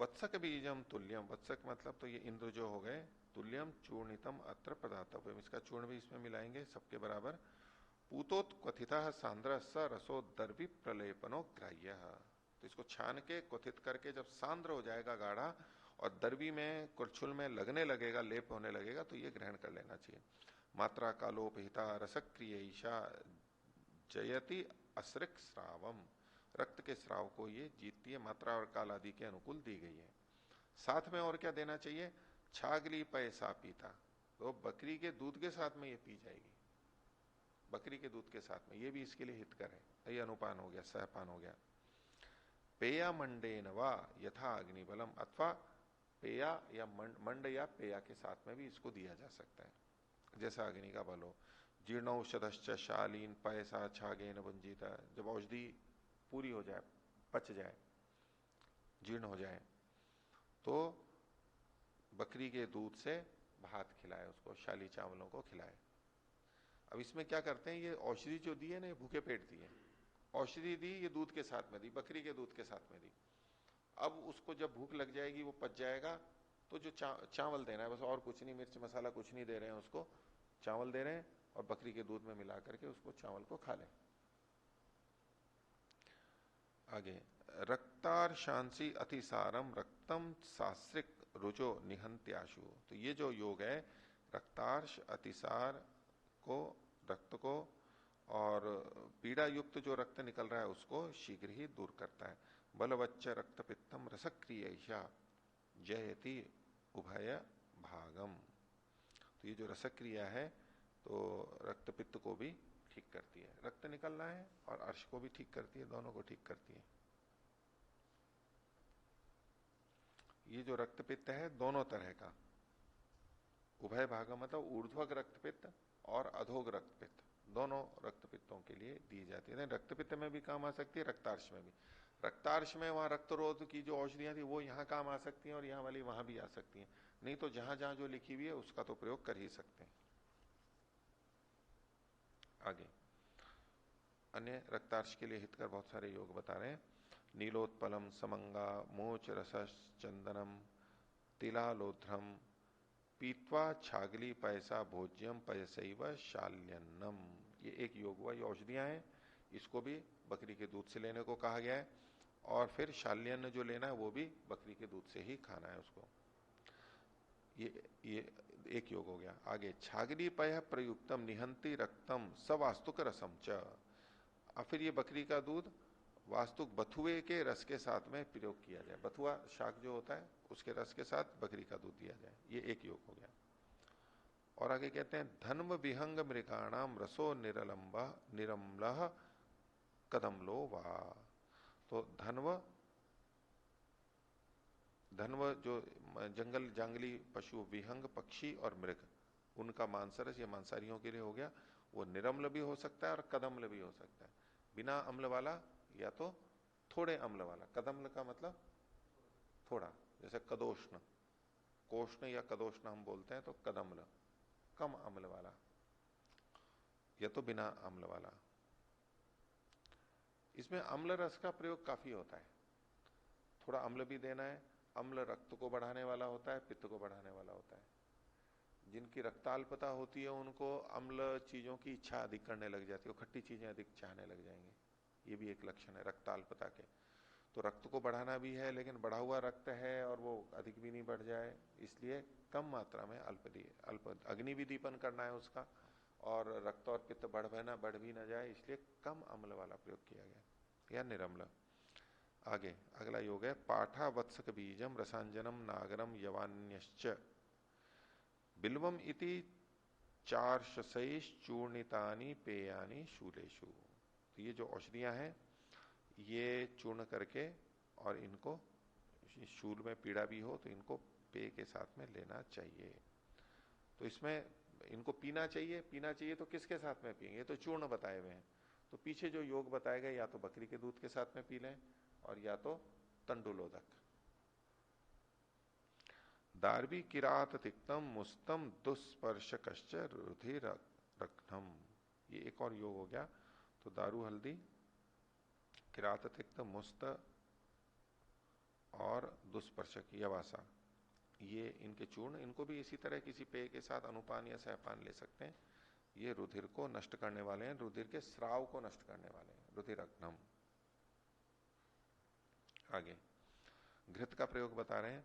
वत्सक बीजम तुल्यम, वत्सक मतलब तो ये इंद्र जो हो गए, तुल्यम चूर्णितम अत्र पदार्थव्यम, इसका चूर्ण भी इसमें मिलाएंगे सबके बराबर। पूतोत्कथिता सांद्र स रसो दर्भी प्रलेपनो ग्राह्य, तो इसको छान के क्वथित करके जब सांद्र हो जाएगा गाढ़ा और दर्भी में कुरछुल में लगने लगेगा, लेप होने लगेगा, तो ये ग्रहण कर लेना चाहिए। मात्रा कालोपहिता रसक्रियशा जयति असृक श्रावम, रक्त के श्राव को ये जीतती है, मात्रा और काल आदि के अनुकूल दी गई है। साथ में और क्या देना चाहिए, छागली पैसा पीता, तो बकरी के दूध के साथ में ये पी जाएगी, बकरी के दूध के साथ में, ये भी इसके लिए हितकर है। ये अनुपान हो गया, सहपान हो गया। पेया मंडेन वा यथा अग्निबलम, अथवा पेया या मंड या पेया के साथ में भी इसको दिया जा सकता है, जैसा अग्नि का बल हो। जीर्णौषधश्च शालीन पैसा छागेन भुंजिता, जब औषधि पूरी हो जाए, पच जाए, जीर्ण हो जाए, तो बकरी के दूध से भात खिलाए उसको, शाली चावलों को खिलाए। अब इसमें क्या करते हैं, ये औषधि जो दी है ना, ये भूखे पेट दी है, औषधि दी, ये दूध के साथ में दी, बकरी के दूध के साथ में दी। अब उसको जब भूख लग जाएगी, वो पच जाएगा, तो जो चावल देना है बस, और कुछ नहीं, मिर्च मसाला कुछ नहीं दे रहे हैं उसको, चावल दे रहे हैं और बकरी के दूध में मिला करके उसको चावल को खा ले। आगे, रक्तार शांसी अतिसारम रक्तम सास्रिक रुचो निहंत्याशु, तो ये जो योग है, रक्तार्श अतिसार को, रक्त को, और पीड़ा युक्त जो रक्त निकल रहा है उसको शीघ्र ही दूर करता है। बलवच्च रक्त पित्तम रसक्रियशा जयति उभय भागम, तो ये जो रसक्रिया है तो रक्त पित्त को भी ठीक करती है, रक्त निकलना है और अर्श को भी ठीक करती है, दोनों को ठीक करती है। ये जो रक्त पित्त है दोनों तरह का, उभय भागम मतलब ऊर्ध्वक रक्त पित्त और अधोग रक्त पित्त, दोनों रक्त पित्तों के लिए दी जाती है। रक्त पित्त में भी काम आ सकती है, रक्तार्श में भी। रक्तार्श में वहां रक्तरोध की जो औषधियां थी वो यहां काम आ सकती हैं और यहां वाली वहां भी आ सकती हैं, नहीं तो जहां जहां जो लिखी हुई है उसका तो प्रयोग कर ही सकते हैं। आगे अन्य रक्तार्श के लिए हितकर बहुत सारे योग बता रहे हैं। नीलोत्पलम समंगा मोच रसस चंदनम तिलालोध्रम पीत्वा छागली पैसा भोज्यम पैसैव शाल्यन्नम, ये एक योग हुआ। ये औषधियां हैं, इसको भी बकरी के दूध से लेने को कहा गया है, और फिर शाल्यन्न जो लेना है वो भी बकरी के दूध से ही खाना है उसको। ये एक योग हो गया। आगे, छागली पय प्रयुक्तम निहंती रक्तम सवास्तुक रसम च, और फिर ये बकरी का दूध वास्तुक बथुए के रस के साथ में प्रयोग किया जाए, बथुआ शाक जो होता है उसके रस के साथ बकरी का दूध दिया जाए, ये एक योग हो गया। और आगे कहते हैं धन्व विहंग मृगाणाम रसो निरलंब निरम्ल कदमलो वा, तो धन्व जो जंगल जंगली पशु, विहंग पक्षी और मृग, उनका मांसरस, ये मांसाहारियों के लिए हो गया, वो निरम्ल भी हो सकता है और कदम्ल भी हो सकता है। बिना अम्ल वाला या तो थोड़े अम्ल वाला, कदम्ल का मतलब थोड़ा, जैसे कदोष्ण, कोष्ण या कदोष्ण हम बोलते हैं, तो कदम्ल कम अम्ल वाला, या तो बिना अम्ल वाला। इसमें अम्ल रस का प्रयोग काफी होता है, थोड़ा अम्ल भी देना है। अम्ल रक्त को बढ़ाने वाला होता है, पित्त को बढ़ाने वाला होता है। जिनकी रक्ताल्पता होती है उनको अम्ल चीजों की इच्छा अधिक करने लग जाती है, वो खट्टी चीजें अधिक चाहने लग जाएंगे, ये भी एक लक्षण है रक्ताल्पता के। तो रक्त को बढ़ाना भी है, लेकिन बढ़ा हुआ रक्त है और वो अधिक भी नहीं बढ़ जाए, इसलिए कम मात्रा में अल्प अग्नि भी दीपन करना है उसका, और रक्त और पित्त बढ़ भी ना जाए, इसलिए कम अम्ल वाला प्रयोग किया गया, या निरम्ल। आगे अगला योग है पाठा वत्सक बीजम रसांजनम नागरम यवान्यश्च बिल्वम इति चार्षसैष चूर्णितानि पेयानि शूलेषु, तो ये जो औषधियां हैं ये चूर्ण करके, और इनको शूल में पीड़ा भी हो तो इनको पेय के साथ में लेना चाहिए। तो इसमें इनको पीना चाहिए तो किसके साथ में पिएंगे? ये तो चूर्ण बताए हुए हैं। तो पीछे जो योग बताए गए, या तो बकरी के दूध के साथ में पी लें और या तो तंडुलोदक। दार्वी किरात तिक्तम मुस्तम दुस्पर्श कश्च रुधिर रक्तम, ये एक और योग हो गया। तो दारू हल्दी, किरात तिक्त, मुस्त और दुस्पर्शक यवासा, ये इनके चूर्ण, इनको भी इसी तरह किसी पेय के साथ अनुपान या सहपान ले सकते हैं। ये रुधिर को नष्ट करने वाले हैं, रुधिर के स्राव को नष्ट करने वाले हैं, रुधिर अग्नम। आगे घृत का प्रयोग बता रहे हैं।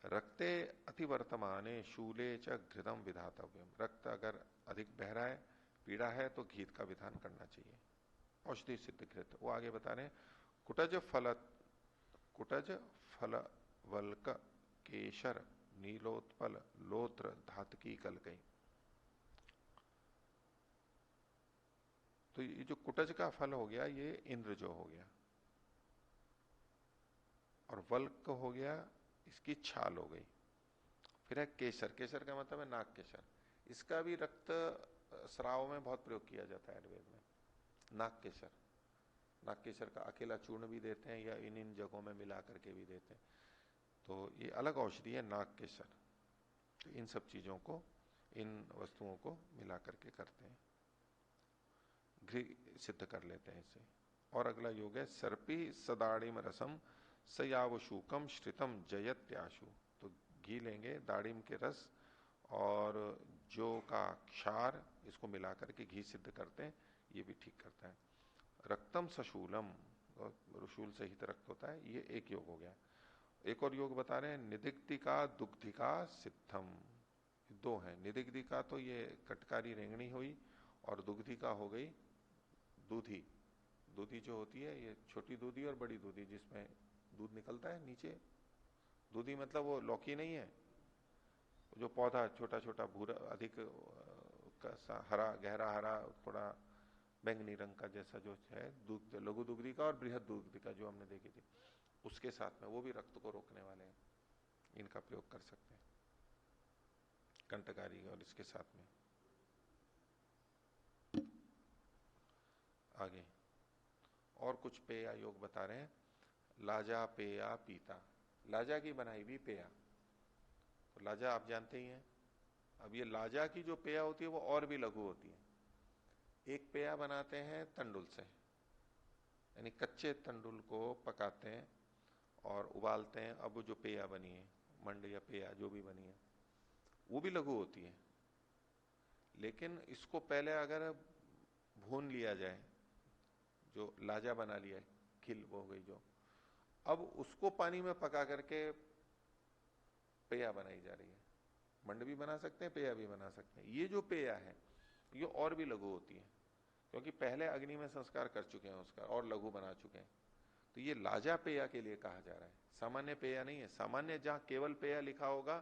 रक्ते अतिवर्तमाने शूले च घृतम विधातव्यम, रक्त अगर अधिक बह रहा है, पीड़ा है, तो घृत का विधान करना चाहिए। औषधि सिद्ध घृत वो आगे बता रहे हैं। कुटज फल वल्क केशर नीलोत्पल लोत्र धातकी कलकई। तो ये जो कुटज का फल हो गया, ये इंद्र जो हो गया, और वल्क हो गया, इसकी छाल हो गई। फिर है केसर, केसर का मतलब है नाग केसर, इसका भी रक्त स्राव में बहुत प्रयोग किया जाता है आयुर्वेद में। नाग केसर, नाग केसर का अकेला चूर्ण भी देते हैं या इन जगहों में मिला करके भी देते हैं। तो ये अलग औषधि है नाग केसर। तो इन सब चीजों को, इन वस्तुओं को मिला करके करते हैं, घृ सिद्ध कर लेते हैं इसे। और अगला योग है सर्पी सदाड़िम रसम सयावशूकम श्रितम जयत्याशु। तो घी लेंगे, दाड़िम के रस और जो का क्षार, इसको मिलाकर के घी सिद्ध करते हैं, ये भी ठीक करता है। रक्तम सशूलम, रसूल सहित रक्त होता है, ये एक योग हो गया। एक और योग बता रहे हैं निदिक्तिका दुग्धिका सिद्धम, दो है। निदिक्तिका तो ये कटकारी रेंगनी हुई, और दुग्धिका हो गई दूधी। दूधी जो होती है, ये छोटी दूधी और बड़ी दूधी, जिसमें दूध निकलता है नीचे। दूधी मतलब वो लौकी नहीं है, जो पौधा छोटा छोटा भूरा, अधिक हरा, गहरा हरा, थोड़ा बैंगनी रंग का जैसा जो है, दूध, लघु दुग्धी का और बृहद दुग्धी का जो हमने देखी थी, उसके साथ में, वो भी रक्त को रोकने वाले हैं, इनका प्रयोग कर सकते हैं कंटकारी और इसके साथ में। आगे और कुछ पेया योग बता रहे हैं। लाजा पेया पीता, लाजा की बनाई हुई पेया। तो लाजा आप जानते ही हैं। अब ये लाजा की जो पेया होती है वो और भी लघु होती है। एक पेया बनाते हैं तंडुल से, यानी कच्चे तंडुल को पकाते हैं और उबालते हैं। अब जो पेया बनी है, मंड या पेया जो भी बनी है, वो भी लघु होती है। लेकिन इसको पहले अगर भून लिया जाए, जो लाजा बना लिया है, खिल वो हो गई जो, अब उसको पानी में पका करके पेया बनाई जा रही है। मंड भी बना सकते हैं, पेया भी बना सकते हैं। ये जो पेया है, ये और भी लघु होती है, क्योंकि पहले अग्नि में संस्कार कर चुके हैं उसका और लघु बना चुके हैं। तो ये लाजा पेया के लिए कहा जा रहा है, सामान्य पेया नहीं है। सामान्य जहां केवल पेया लिखा होगा,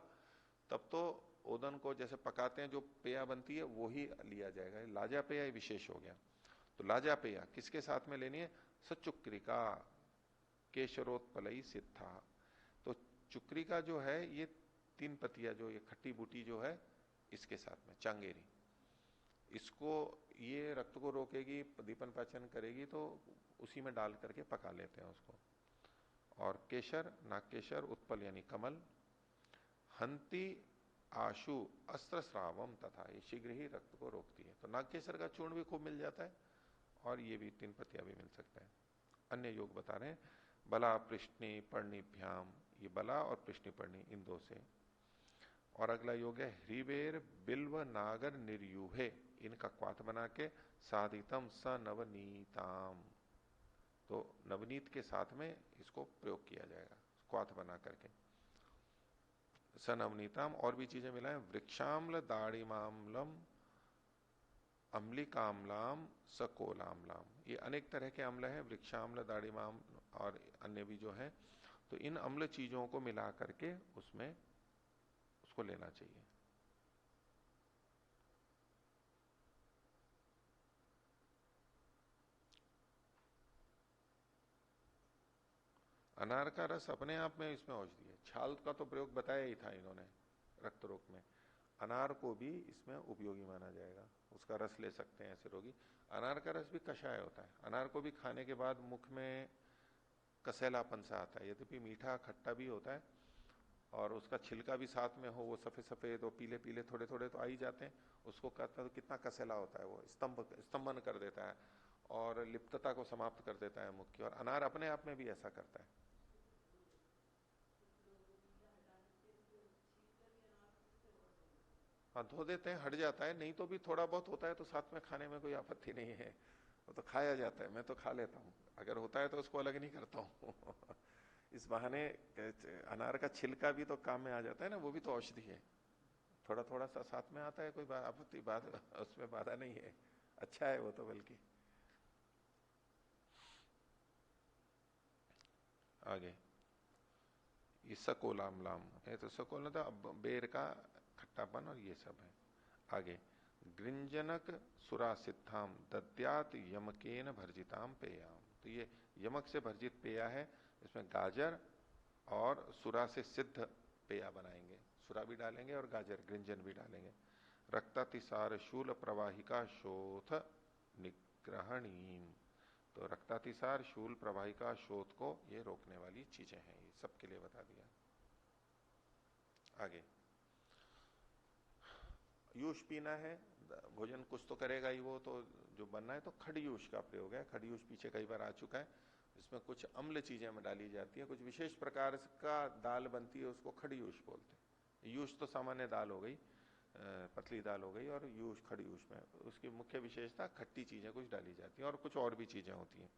तब तो ओदन को जैसे पकाते हैं, जो पेया बनती है वो ही लिया जाएगा। लाजा पेया विशेष हो गया। तो लाजा पेया किसके साथ में लेनी है? सचुक्रिका केशरोत्पलई सिद्धा। तो चुक्रिका जो है, ये 3 पतिया जो ये खट्टी बूटी जो है, इसके साथ में चांगेरी, इसको, ये रक्त को रोकेगी, दीपन पाचन करेगी, तो उसी में डाल करके पका लेते हैं उसको। और केशर, नागकेशर, उत्पल यानी कमल, हंति आशु अस्त्र श्रावम तथा, ये शीघ्र ही रक्त को रोकती है। तो नागकेशर का चूर्ण भी खूब मिल जाता है, और ये भी 3 पत्तियां भी मिल सकता है। अन्य योग बता रहे हैं बला पृष्णी पर्णिभ्याम, ये बला और पृष्णी पर्णी, इन 2 से। और अगला योग है ह्रीवेर बिल्व नागर निर्यूहे, इनका क्वाथ बना के साधितम स नवनीताम। तो नवनीत के साथ में इसको प्रयोग किया जाएगा, क्वाथ बना करके स नवनीताम। और भी चीजें मिलाएं, वृक्षाम्ल दाड़िमाम्लम अम्लिकाम्लाम सकोलाम्लाम, ये अनेक तरह के अम्ल हैं, वृक्षाम्ल, दाड़िमाम और अन्य भी जो है। तो इन अम्ल चीजों को मिला करके उसमें उसको लेना चाहिए। अनार का रस अपने आप में इसमें औषधि है। छाल का तो प्रयोग बताया ही था इन्होंने रक्त रोग में। अनार को भी इसमें उपयोगी माना जाएगा, उसका रस ले सकते हैं ऐसे रोगी। अनार का रस भी कषाय होता है, अनार को भी खाने के बाद मुख में कसैलापन सा आता है, यद्यपि मीठा खट्टा भी होता है, और उसका छिलका भी साथ में हो, वो सफेद सफेद और पीले पीले थोड़े थोड़े तो आ ही जाते हैं। उसको कहते हैं तो कितना कसैला होता है, वो स्तंभन कर देता है और लिप्तता को समाप्त कर देता है मुख की, और अनार अपने आप में भी ऐसा करता है। हाँ, धो देते हैं, हट जाता है, नहीं तो भी थोड़ा बहुत होता है तो साथ में खाने में कोई आपत्ति नहीं है, वो तो खाया जाता है, मैं तो खा लेता हूँ, अगर होता है तो उसको अलग नहीं करता हूँ। इस बहाने अनार का छिलका भी तो काम में आ जाता है ना, वो भी तो औषधि है, थोड़ा थोड़ा सा साथ में आता है, कोई आपत्ति बात उसमें बाधा नहीं है, अच्छा है वो तो। बल्कि आगे ये सकोलाम लाम है, तो सकोल था बेर का खट्टापन और ये सब है। आगे गृंजनक सुरा सिद्धाम दद्यात यमकेन भर्जिताम पेयाम, तो ये यमक से भर्जित पेया है, इसमें गाजर और सुरा से सिद्ध पेया बनाएंगे, सुरा भी डालेंगे और गाजर गृंजन भी डालेंगे। रक्तातिसार शूल प्रवाहिका शोथ निग्रहणीम, तो रक्तातिसार शूल प्रवाहिका शोथ को ये रोकने वाली चीजें हैं, ये सबके लिए बता दिया। आगे यूष पीना है, भोजन कुछ तो करेगा ही वो, तो जो बनना है तो खड़यूष का प्रयोग है। खड़यूष पीछे कई बार आ चुका है, इसमें कुछ अम्ल चीजें में डाली जाती है, कुछ विशेष प्रकार का दाल बनती है, उसको खड़यूष बोलते हैं। यूष तो सामान्य दाल हो गई, पतली दाल हो गई, और यूष खड़यूष में उसकी मुख्य विशेषता खट्टी चीजें कुछ डाली जाती हैं, और कुछ और भी चीजें होती हैं।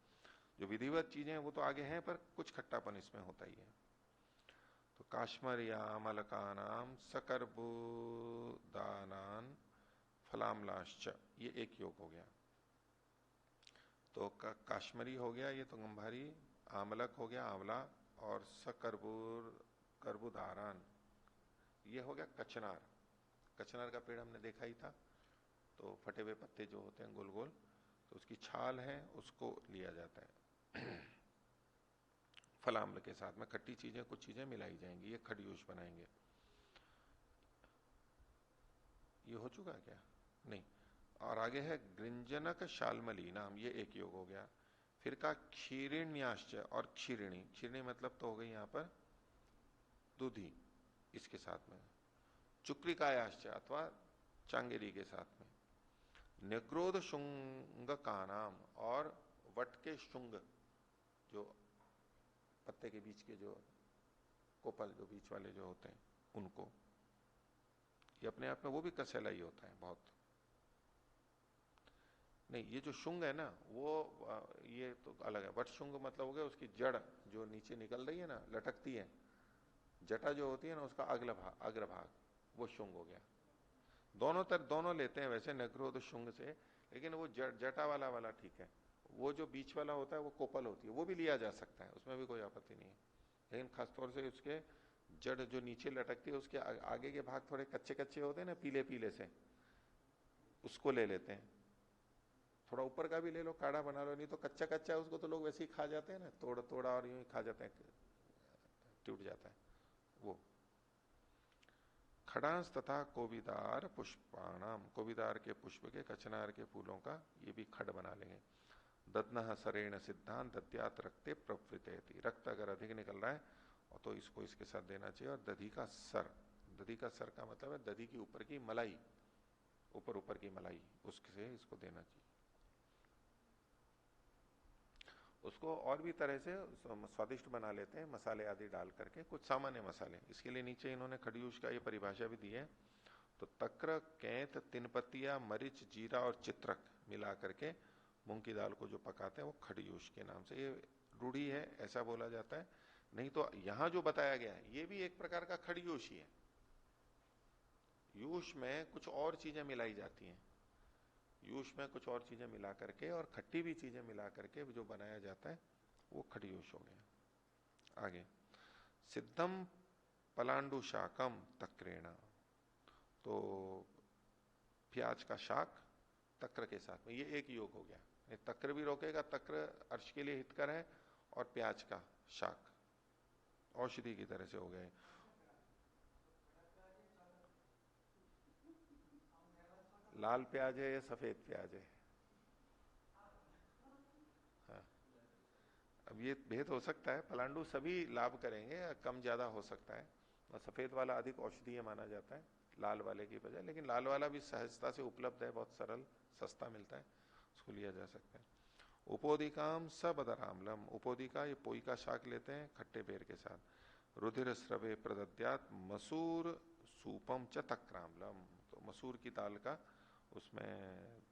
जो विधिवत चीजें हैं वो तो आगे हैं, पर कुछ खट्टापन इसमें होता ही है। तो काश्मरियाम अलकानाम सकर्बुदानान फलामलाश्च, ये एक योग हो गया। तो काश्मरी हो गया ये तो गंभारी, आमलक हो गया आंवला, और करबुदारान ये हो गया कचनार। कचनार का पेड़ हमने देखा ही था, तो फटे हुए पत्ते जो होते हैं गोल गोल, तो उसकी छाल है उसको लिया जाता है। फलाम्ल के साथ में खट्टी चीजें कुछ चीजें मिलाई जाएंगी, ये खड़यूष बनाएंगे। ये हो चुका है क्या? नहीं। और आगे है गृंजनक शालमली नाम, ये एक योग हो गया। फिर का क्षीरिण्याश्च, और क्षीरिणी, क्षीरिणी मतलब तो हो गई यहां पर दूधी, इसके साथ में चुक्रिकायाश्च अथवा चांगेरी के साथ में निग्रोध शुंग का नाम, और वट के शुंग, जो पत्ते के बीच के जो कोपल जो बीच वाले जो होते हैं उनको, ये अपने आप में वो भी कसैला ही होता है बहुत। नहीं, ये जो शुंग है ना वो ये तो अलग है। वट शुंग मतलब हो गया उसकी जड़ जो नीचे निकल रही है ना, लटकती है, जटा जो होती है ना उसका अग्रभाग, वो शुंग हो गया। दोनों लेते हैं वैसे नग्रोध शुंग से, लेकिन वो जटा वाला ठीक है। वो जो बीच वाला होता है वो कोपल होती है, वो भी लिया जा सकता है, उसमें भी कोई आपत्ति नहीं है। लेकिन खासतौर से उसके जड़ जो नीचे लटकती है उसके आगे के भाग थोड़े कच्चे कच्चे होते हैं ना, पीले पीले से, उसको ले लेते हैं। थोड़ा ऊपर का भी ले लो, काढ़ा बना लो, नहीं तो कच्चा कच्चा है उसको तो लोग वैसे ही खा जाते हैं ना, तोड़ा और यूं ही खा जाते हैं, टूट जाता है वो। खड़ांस तथा कोविदार पुष्पाणाम, कोविदार के पुष्प के, कचनार के फूलों का ये भी खड़ बना लेंगे। ददन सरेण सिद्धांत दद्यात रक्ते प्रवृत्ति, रक्त अगर अधिक निकल रहा है और तो इसको इसके साथ देना चाहिए। और दधी का सर, दधी का सर का मतलब है दधी की ऊपर की मलाई, ऊपर की मलाई, उससे इसको देना चाहिए। उसको और भी तरह से स्वादिष्ट बना लेते हैं मसाले आदि डाल करके, कुछ सामान्य मसाले। इसके लिए नीचे इन्होंने खड़यूष का ये परिभाषा भी दी है। तो तक्र, कैंत, तिनपतिया, मरिच, जीरा और चित्रक मिला करके मूंग की दाल को जो पकाते हैं वो खड़यूष के नाम से, ये रूढ़ी है, ऐसा बोला जाता है। नहीं तो यहां जो बताया गया है ये भी एक प्रकार का खड़यूष ही है। यूष में कुछ और चीजें मिलाई जाती हैं, यूष में कुछ और चीजें मिला करके और खट्टी भी चीजें मिला करके जो बनाया जाता है वो खड़यूष हो गया। आगे सिद्धम पलांडु शाकम तक्रेणा, तो प्याज का शाक तक्र के साथ में, ये एक योग हो गया। तक्र भी रोकेगा, तक्र अर्श के लिए हितकर है, और प्याज का शाक औषधि की तरह से हो गए। लाल प्याज है या सफेद प्याज है? हाँ। अब ये भेद हो सकता है, पलांडु सभी लाभ करेंगे, कम ज्यादा हो सकता है, और सफेद वाला अधिक औषधीय माना जाता है लाल वाले की बजाय, लेकिन लाल वाला भी सहजता से उपलब्ध है, बहुत सरल सस्ता मिलता है, उसको लिया जा सकता है। उपोदिकाम सबदरामलम, उपोदिका ये पोई का शाक लेते हैं खट्टे बेर के साथ। रुधिर स्रवे प्रदद्यात मसूर सूपम च तक्रामलम, तो मसूर की दाल का उसमें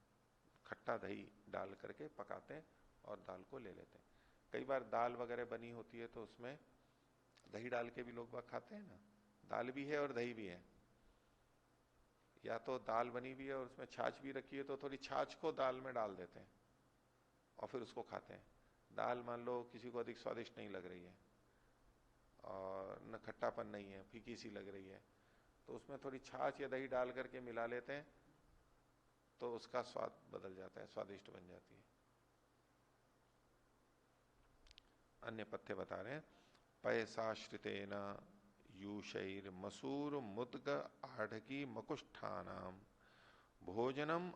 खट्टा दही डाल करके पकाते हैं और दाल को ले लेते हैं। कई बार दाल वगैरह बनी होती है तो उसमें दही डाल के भी लोग बाग खाते हैं ना, दाल भी है और दही भी है, या तो दाल बनी भी है और उसमें छाछ भी रखी है तो थोड़ी छाछ को दाल में डाल देते हैं और फिर उसको खाते हैं। दाल मान लो किसी को अधिक स्वादिष्ट नहीं लग रही है और न खट्टापन नहीं है, फीकी सी लग रही है, तो उसमें थोड़ी छाछ या दही डाल करके मिला लेते हैं तो उसका स्वाद बदल जाता है, स्वादिष्ट बन जाती है। अन्य पथ्य बता रहे हैं, पैसाश्रितेन यूशैर मसूर मुद्ग आढ़की मकुष्ठानाम भोजनम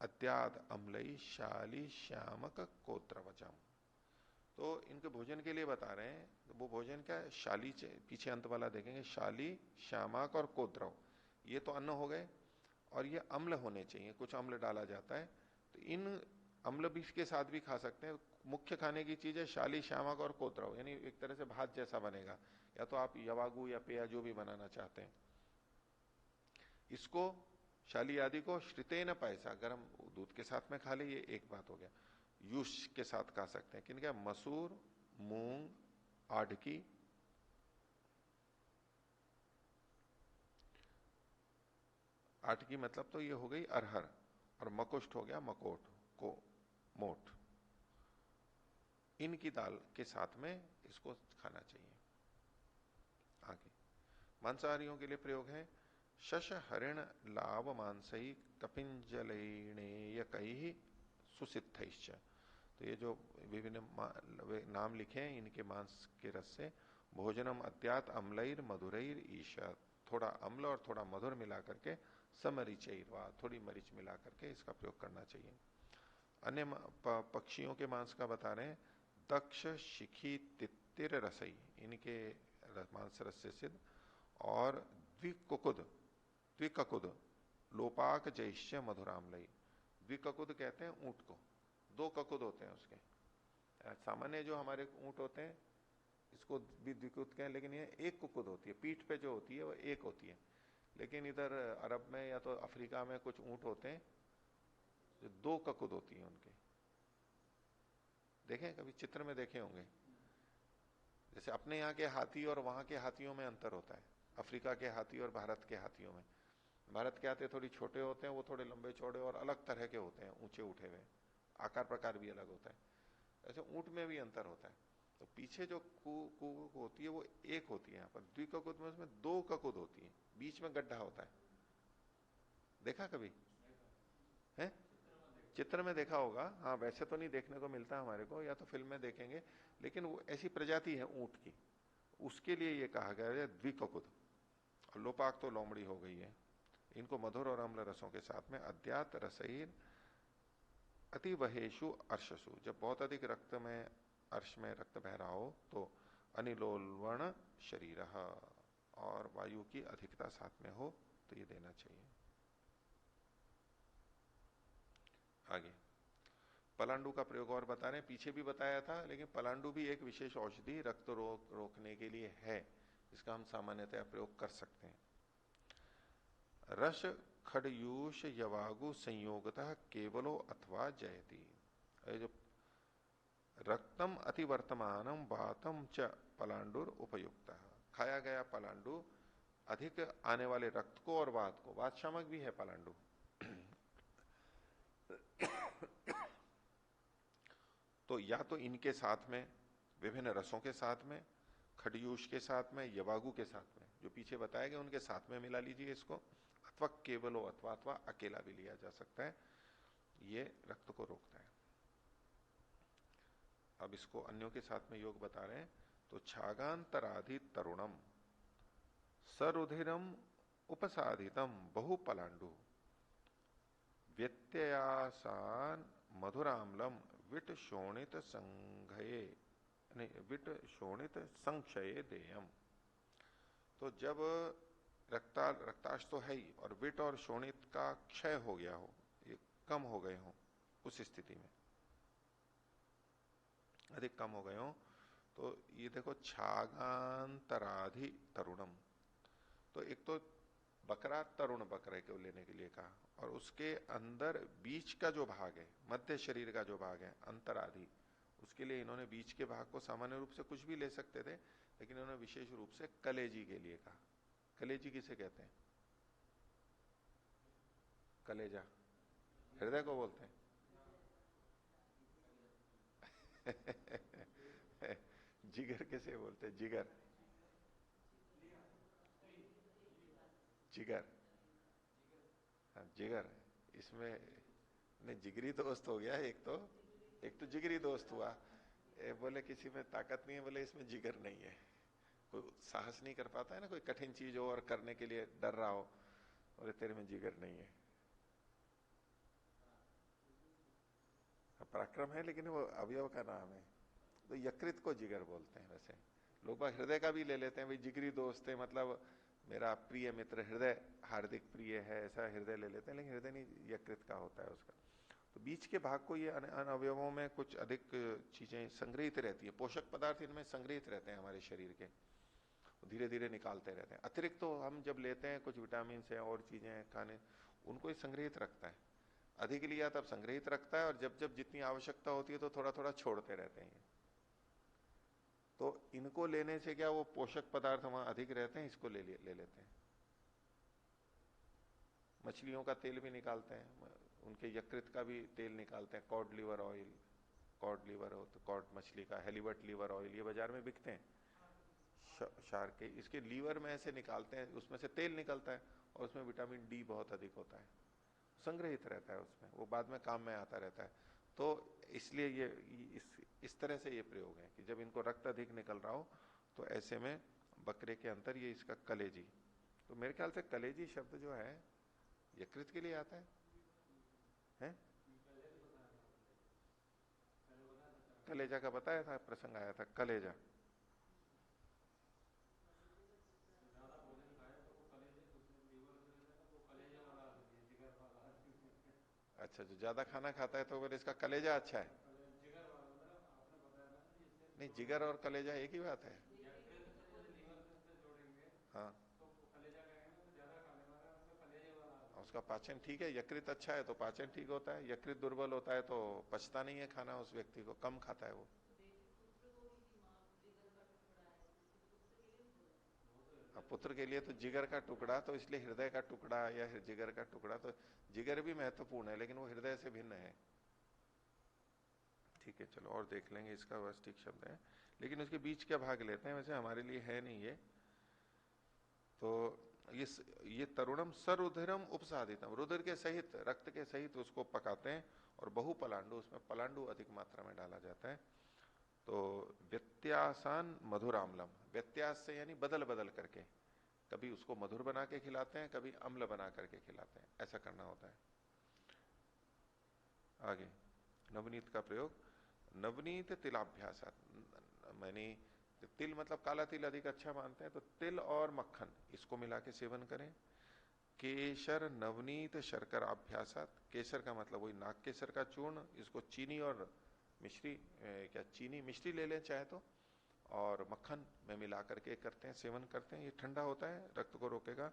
अत्याद अम्लई शाली श्यामक कोत्रवचम। तो इनके भोजन के लिए बता रहे हैं, तो वो भोजन क्या है, शाली, पीछे अंत वाला देखेंगे, शाली श्यामक और कोद्रव, ये तो अन्न हो गए, और ये अम्ल होने चाहिए, कुछ अम्ल डाला जाता है, तो इन अम्ल भी के साथ भी खा सकते हैं। मुख्य खाने की चीज है शाली श्यामक और कोद्रव, यानी एक तरह से भात जैसा बनेगा, या तो आप यवागु या पेया जो भी बनाना चाहते हैं, इसको शाली आदि को श्रितेन पैसा गर्म दूध के साथ में खा ले, ये एक बात हो गया। युष के साथ खा सकते हैं, किनका, मसूर, मूंग, आढ़की, आढ़की मतलब तो ये हो गई अरहर, और मकुष्ठ हो गया मकोट को मोट, इनकी दाल के साथ में इसको खाना चाहिए। आगे मांसाहारियों के लिए प्रयोग है, शश हरिण लाभ मांसई कपिंजलेणेयकैहि सुसिद्धैश्च। तो ये जो विभिन्न नाम लिखे हैं इनके मांस के रस से भोजनम अत्यात अम्लैर मधुरैर ईशा, थोड़ा अम्ल और थोड़ा मधुर मिला करके, समरिचैर्वा, थोड़ी मरीच मिला करके इसका प्रयोग करना चाहिए। अन्य पक्षियों के मांस का बता रहे हैं, दक्ष शिखी तित्तिर रसई, इनके मांस रस से सिद्ध, और द्विककुद लोपाक जैश्य मधुरामलई। द्विककुद कहते हैं ऊंट को, दो ककुद होते हैं उसके, सामान्य जो हमारे ऊंट होते हैं इसको भी द्विकुद कहें, लेकिन ये एक कुकुद होती है, पीठ पे जो होती है वो एक होती है। लेकिन इधर अरब में या तो अफ्रीका में कुछ ऊंट होते हैं जो दो ककुद होती है उनके, देखें कभी चित्र में देखे होंगे। जैसे अपने यहाँ के हाथी और वहां के हाथियों में अंतर होता है, अफ्रीका के हाथी और भारत के हाथियों में। भारत के हाथी थोड़ी छोटे होते हैं, वो थोड़े लंबे चौड़े और अलग तरह के होते हैं, ऊंचे उठे हुए, आकार प्रकार भी अलग होता है। ऐसे ऊंट में भी अंतर होता है। तो पीछे जो कू होती है वो एक होती है, यहाँ पर द्विककुद में उसमें दो ककुद होती है, बीच में गड्ढा होता है, देखा कभी है? चित्र में देखा होगा, हाँ, वैसे तो नहीं देखने को मिलता हमारे को, या तो फिल्म में देखेंगे, लेकिन वो ऐसी प्रजाति है ऊंट की, उसके लिए ये कहा गया है द्विककुद। और लोपाक तो लोमड़ी हो गई है। इनको मधुर और अम्ल रसों के साथ में अद्यात रसईर अति वहेशु अर्शसु, जब बहुत अधिक रक्त में, अर्श में रक्त बह रहा हो तो अनिलोलवण शरीर, और वायु की अधिकता साथ में हो तो ये देना चाहिए। आगे पलांडु का प्रयोग और बता रहे हैं, पीछे भी बताया था, लेकिन पलांडु भी एक विशेष औषधि रक्त रोकने के लिए है, इसका हम सामान्यतः प्रयोग कर सकते हैं। रस खड़यूष यवागु संयोगतः केवलो अथवा जयति, जो रक्तम अतिवर्तमानम वातम च पलांडुर उपयुक्त, खाया गया पलांडु अधिक आने वाले रक्त को और वात को, वात शामक भी है पलांडु, तो या तो इनके साथ में, विभिन्न रसों के साथ में, खड़यूष के साथ में, यवागु के साथ में, जो पीछे बताया गया उनके साथ में मिला लीजिए इसको, अथवा केवलो अथवा अकेला भी लिया जा सकता है, ये रक्त को रोकता है। अब इसको अन्यों के साथ में योग बता रहे हैं, तो छागांतराधि तरुणम सरुधिरम उपसाधितम बहु पलांडु व्यत्ययासान मधुराम्लम विट शोणित संघये, नहीं विट शोणित संक्षये देयम। तो जब रक्ताश तो है ही और विट और शोणित का क्षय हो गया हो, ये कम हो गए हो, उस स्थिति में अधिक कम हो गए हो, तो ये देखो छागांतराधि तरुणम। तो एक तो बकरा तरुण बकरे को लेने के लिए कहा, और उसके अंदर बीच का जो भाग है, मध्य शरीर का जो भाग है अंतराधि, उसके लिए इन्होंने बीच के भाग को सामान्य रूप से कुछ भी ले सकते थे, लेकिन इन्होंने विशेष रूप से कलेजी के लिए कहा। कलेजी किसे कहते हैं? कलेजा हृदय को बोलते हैं। जिगर किसे बोलते हैं? जिगर, जिगर, हाँ जिगर। इसमें नहीं, जिगरी दोस्त हो गया एक तो, एक तो जिगरी दोस्त हुआ। बोले किसी में ताकत नहीं है, बोले इसमें जिगर नहीं है, कोई साहस नहीं कर पाता है ना, कोई कठिन चीज हो और करने के लिए डर रहा हो, बोले तेरे में जिगर नहीं है। पराक्रम है लेकिन वो अवयव का नाम है। तो यकृत को जिगर बोलते हैं। वैसे लोग बाग हृदय का भी ले लेते हैं, भाई जिगरी दोस्त है, मतलब मेरा प्रिय मित्र हृदय, हार्दिक प्रिय है, ऐसा हृदय ले लेते हैं, लेकिन हृदय नहीं, यकृत का होता है उसका। तो बीच के भाग को ये अन अवयवों में कुछ अधिक चीजें संग्रहित रहती है, पोषक पदार्थ इनमें संग्रहित रहते हैं हमारे शरीर के, धीरे धीरे निकालते रहते हैं। अतिरिक्त तो हम जब लेते हैं कुछ विटामिन से और चीजें खाने, उनको ही संग्रहित रखता है। अधिक लिया तब संग्रहित रखता है, और जब जब जितनी आवश्यकता होती है तो थोड़ा थोड़ा छोड़ते रहते हैं। तो इनको लेने से क्या, वो पोषक पदार्थ वहां अधिक रहते हैं, इसको ले लेते हैं। मछलियों का तेल भी निकालते हैं, उनके यकृत का भी तेल निकालते हैं, cod liver oil, cod liver हो तो कॉड मछली का, हेलीबट लिवर ऑयल, ये बाजार में बिकते हैं, शार्क के, इसके लीवर में ऐसे निकालते हैं, उसमें से तेल निकलता है, और उसमें विटामिन डी बहुत अधिक होता है, संग्रहित रहता है उसमें, वो बाद में काम में आता रहता है। तो इसलिए ये इस तरह से ये प्रयोग है कि जब इनको रक्त अधिक निकल रहा हो, तो ऐसे में बकरे के अंदर ये इसका कलेजी, तो मेरे ख्याल से कलेजी शब्द जो है यकृत के लिए आता है? कलेजा का बताया था, प्रसंग आया था कलेजा। अच्छा, जो ज्यादा खाना खाता है तो फिर इसका कलेजा अच्छा है? नहीं, जिगर और कलेजा एक ही बात है। हाँ, उसका पाचन ठीक है, यकृत अच्छा है तो पाचन ठीक होता है, यकृत दुर्बल होता है तो पचता नहीं है खाना, उस व्यक्ति को कम खाता है वो। अब पुत्र के लिए तो जिगर का टुकड़ा, तो इसलिए हृदय का टुकड़ा या जिगर का टुकड़ा, तो जिगर भी महत्वपूर्ण है लेकिन वो हृदय से भिन्न है। ठीक है, चलो और देख लेंगे, इसका बस ठीक शब्द है, लेकिन उसके बीच क्या भाग लेते हैं, वैसे हमारे लिए है नहीं ये। तो ये तरुणम सरुधिरम उपसादितम, रुधिर के सहित, रक्त के सहित उसको पकाते हैं, और बहु पलांडु, उसमें पलांडु अधिक मात्रा में डाला जाता है। तो व्यत्यासान मधुराम्लम, व्यत्यास से यानी बदल बदल करके, कभी उसको मधुर बना के खिलाते हैं, कभी अम्ल बना करके खिलाते हैं, ऐसा करना होता है। आगे नवनीत का प्रयोग, नवनीत तिलाभ्यास, मैंने तिल मतलब काला तिल अधिक अच्छा मानते हैं, तो तिल और मक्खन इसको मिला के सेवन करें। केसर नवनीत शर्कर अभ्यासात, केसर का मतलब वही नाग केसर का चूर्ण, इसको चीनी और मिश्री, क्या चीनी मिश्री ले लें चाहे तो, और मक्खन में मिला करके करते हैं, सेवन करते हैं, ये ठंडा होता है, रक्त को रोकेगा।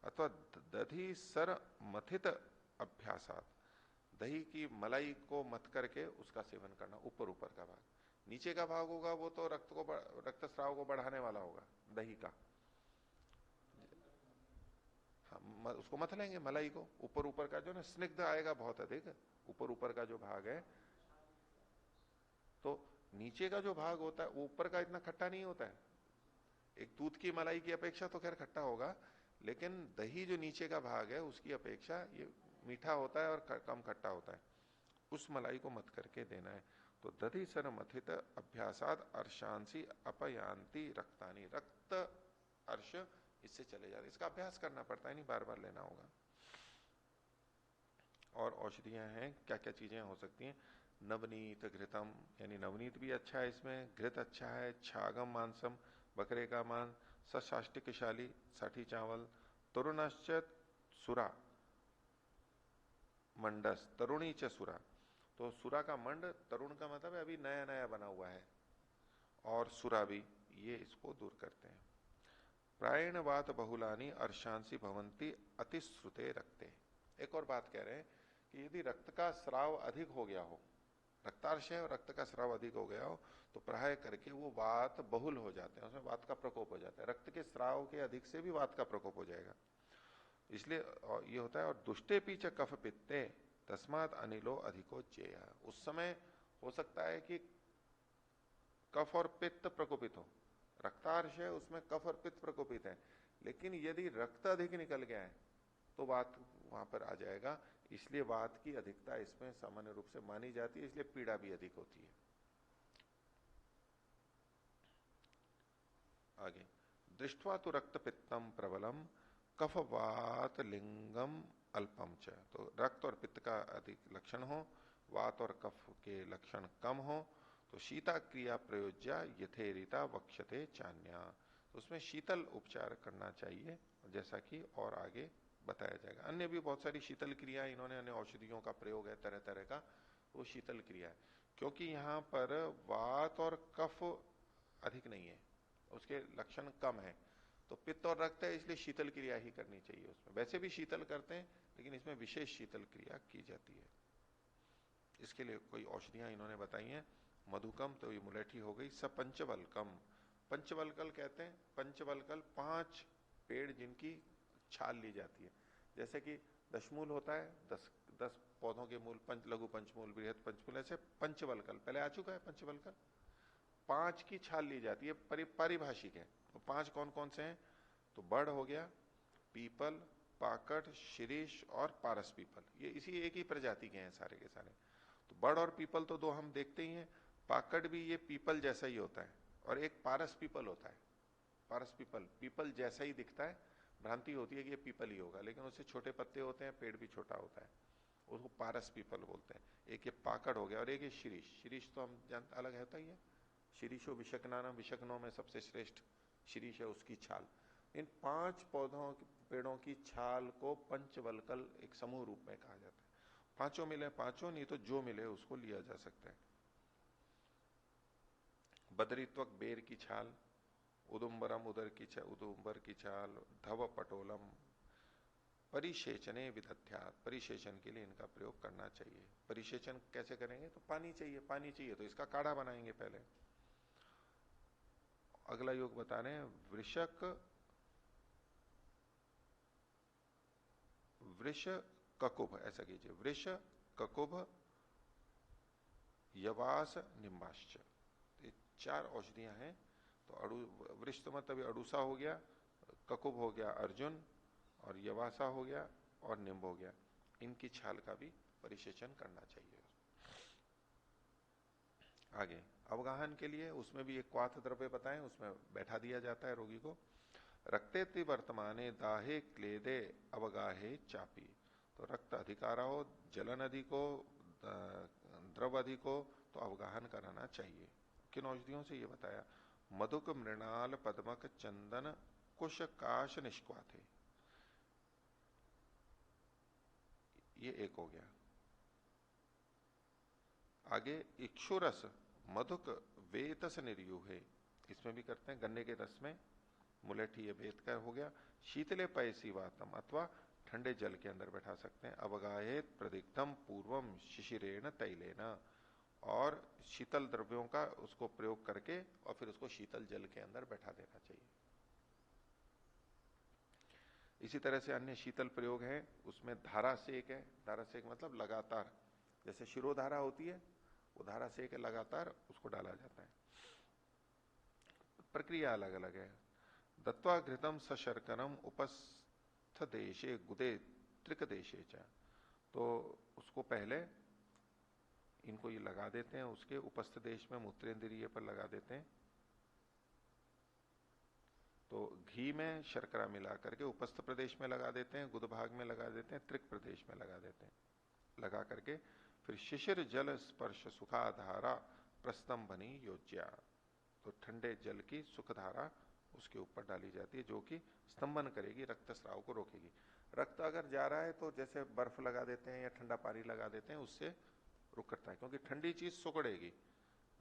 अथवा दधी सर मथित अभ्यासात, दही की मलाई को मथ करके उसका सेवन करना, ऊपर ऊपर का भाग, नीचे का भाग होगा वो तो रक्त स्राव को बढ़ाने वाला होगा दही का, हाँ उसको मथ लेंगे मलाई को, ऊपर ऊपर का जो ना स्निग्ध आएगा बहुत अधिक, ऊपर ऊपर का जो भाग है, तो नीचे का जो भाग होता है वो ऊपर का इतना खट्टा नहीं होता है, एक दूध की मलाई की अपेक्षा तो खैर खट्टा होगा, लेकिन दही जो नीचे का भाग है उसकी अपेक्षा ये मीठा होता है और कम खट्टा होता है, उस मलाई को मत करके देना है। तो दधि सर मथित अभ्यासाद अर्शांसी अपयांति रक्तानी, रक्त अर्श इससे चले जाते, इसका अभ्यास करना पड़ता है, नहीं बार बार लेना होगा। और औषधियां हैं, क्या क्या चीजें हो सकती हैं? नवनीत घृतम, यानी नवनीत भी अच्छा है इसमें, घृत अच्छा है, छागम मांसम, बकरे का मांस, सशाष्टिकशाली, साठी चावल, तरुणश्च सुरा, मंडस, तरुणी च सुरा। तो सुरा का मंड, तरुण का मतलब है अभी नया नया बना हुआ है, और सुरा भी, ये इसको दूर करते हैं। प्रायण वात बहुलानी अर्शांसी भवंती अतिश्रुते रक्ते। एक और बात कह रहे हैं कि यदि रक्त का स्राव अधिक हो गया हो, रक्तार्शय और रक्त का स्राव अधिक हो गया हो, तो प्राय करके वो वात बहुल हो जाते हैं, उसमें वात का प्रकोप हो जाता है। रक्त के स्राव के अधिक से भी वात का प्रकोप हो जाएगा, इसलिए ये होता है। और दुष्टे पीछ कफ पित्ते तस्मात अनिलो अधिको चेय। उस समय हो सकता है कि कफ और पित्त प्रकोपित हो, रक्तार्श है उसमें कफ और पित्त प्रकोपित है, लेकिन यदि रक्त अधिक निकल गया है तो वात वहां पर आ जाएगा। इसलिए वात की अधिकता इसमें सामान्य रूप से मानी जाती है, इसलिए पीड़ा भी अधिक होती है। आगे, दृष्टवा तो रक्त पित्तम प्रबलम कफ वात लिंगम अल्पम च। तो रक्त और पित्त का अधिक लक्षण हो, वात और कफ के लक्षण कम हो, तो शीता क्रिया प्रयोज्या यथेरिता वक्षते चान्या। तो उसमें शीतल उपचार करना चाहिए, जैसा कि और आगे बताया जाएगा। अन्य भी बहुत सारी शीतल क्रिया इन्होंने, अन्य औषधियों का प्रयोग है तरह तरह का, वो शीतल क्रिया है। क्योंकि यहां पर वात और कफ अधिक नहीं है, उसके लक्षण कम है, तो पित्त और रक्त है, इसलिए शीतल क्रिया ही करनी चाहिए उसमें। वैसे भी शीतल करते हैं, लेकिन इसमें विशेष शीतल क्रिया की जाती है। इसके लिए कोई औषधियां इन्होंने बताई हैं। मधुकम, तो ये मुलेठी हो गई। सपंचवलकम, पंचवलकल कहते हैं, पंचवलकल 5 पेड़ जिनकी छाल ली जाती है। जैसे कि दशमूल होता है, 10 पौधों के मूल, पंच लघु पंचमूल, बृहद पंचमूल, ऐसे पंचवलकल पहले आ चुका है। पंचवलकल 5 की छाल ली जाती है, पारिभाषिक है। तो 5 कौन कौन से हैं? तो बड़ हो गया, पीपल, पाकड़, शिरीष और पारस पीपल, ये इसी एक ही प्रजाति के हैं सारे के सारे। तो बड़ और पीपल तो दो हम देखते ही हैं, पाकड़ भी ये पीपल जैसा ही होता है, और एक पारस पीपल होता है। पारस पीपल पीपल जैसा ही दिखता है, भ्रांति होती है कि ये पीपल ही होगा, लेकिन उससे छोटे पत्ते होते हैं, पेड़ भी छोटा होता है, उसको पारस पीपल बोलते हैं। एक ये पाकड़ हो गया, और एक ये शिरीष। शिरीष तो हम जानते अलग होता ही है, शिरीषो विशकनाना, विशकनों में सबसे श्रेष्ठ शिरीष है, उसकी छाल। इन 5 पौधों पेड़ों की छाल को पंचवलकल एक समूह रूप में कहा जाता है। पांचों मिले पांचों, नहीं तो जो मिले उसको लिया जा सकता है। बदरित्वक बेर की छाल, उदुम्बरम उदर की छाल, उदुम्बर की छाल, धव पटोलम, परिशेचने विदध्यात, परिशेचन के लिए इनका प्रयोग करना चाहिए। परिशेचन कैसे करेंगे? तो पानी चाहिए, पानी चाहिए तो इसका काढ़ा बनाएंगे पहले। अगला योग बता रहे हैं, वृषक वृष ककुभ, ऐसा कीजिए, वृष ककुभ यवास निम्बाश्च, ये 4 औषधियां हैं। तो वृष तो मतलब अड़ूसा हो गया, ककुभ हो गया अर्जुन, और यवासा हो गया, और निम्ब हो गया। इनकी छाल का भी परिशेचन करना चाहिए। आगे अवगाहन के लिए उसमें भी एक क्वाथ द्रव्य बताएं, उसमें बैठा दिया जाता है रोगी को। रक्ते वर्तमाने दाहे क्लेदे अवगाहे चापी। तो रक्त अधिकारा हो, जलन अधिक हो, द्रव अधिक हो, तो अवगाहन कराना चाहिए। किन औषधियों से ये बताया? मधुक, मृणाल, पद्मक, चंदन, कुश, काश, निष्क्वाथे, ये एक हो गया। आगे इक्षुरस, मधुक, वेतस निर्यूहे, इसमें भी करते हैं, गन्ने के रस में मुलेठी, ये वेत का हो गया। शीतले पयसी वातम, अथवा ठंडे जल के अंदर बैठा सकते हैं। अवगाहेत प्रदिग्धम पूर्वम शिशिरेण तैलेन, और शीतल द्रव्यों का उसको प्रयोग करके और फिर उसको शीतल जल के अंदर बैठा देना चाहिए। इसी तरह से अन्य शीतल प्रयोग है, उसमें धारा सेक है। धारा सेक मतलब लगातार, जैसे शिरोधारा होती है, वो धारा सेक है, लगातार उसको डाला जाता है। प्रक्रिया अलग अलग है। दत्वा घृतम सशर्करम उपस्थ देशे गुदे त्रिक देशे च, तो उसको पहले इनको ये लगा देते हैं, उसके उपस्थ देश में मूत्रेंद्रिय पर लगा देते हैं। तो घी में शर्करा मिला करके उपस्थ प्रदेश में लगा देते हैं, गुद भाग में लगा देते हैं, त्रिक प्रदेश में लगा देते हैं। लगा करके फिर शिशिर जल स्पर्श सुखाधारा प्रस्तंभनी योज्या, तो ठंडे जल की सुखधारा उसके ऊपर डाली जाती है जो कि स्तंभन करेगी, रक्तस्राव को रोकेगी। रक्त अगर जा रहा है तो जैसे बर्फ लगा देते हैं या ठंडा पानी लगा देते हैं, उससे रुक करता है, क्योंकि ठंडी चीज सुकड़ेगी,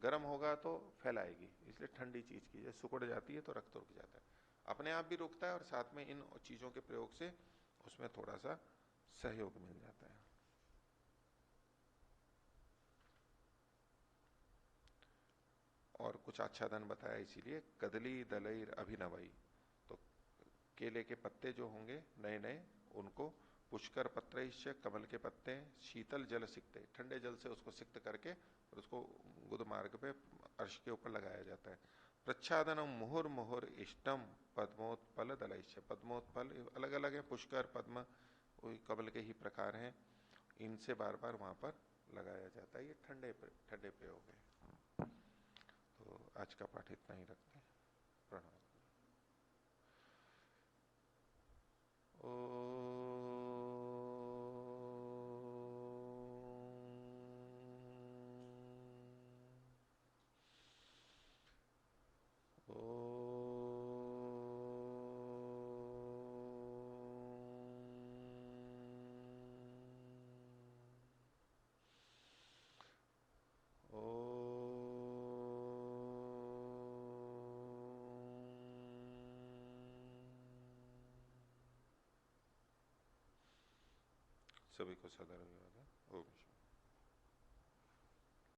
गर्म होगा तो फैलाएगी, इसलिए ठंडी चीज की जैसे सुकड़ जाती है तो रक्त रुक जाता है, अपने आप भी रुकता है और साथ में इन चीजों के प्रयोग से उसमें थोड़ा सा सहयोग मिल जाता है। और कुछ आच्छादन बताया इसीलिए कदली दलैर अभिनवई, तो केले के पत्ते जो होंगे नए नए उनको पुष्कर पत्र कमल के पत्ते शीतल जल सिकते, ठंडे जल से उसको सिक्त करके और उसको गुद मार्ग पे अर्श के ऊपर लगाया जाता है। प्रच्छादनम मुहुर मुहुर इष्टम पद्मोत्पल दलैश्य, पद्मोत्पल अलग अलग है, पुष्कर पद्म वही कमल के ही प्रकार हैं, इनसे बार बार वहां पर लगाया जाता है। ये ठंडे ठंडे प्रयोग है। तो आज का पाठ इतना ही रखते हैं। प्रणाम। सभी को सदा रविवार। ओम।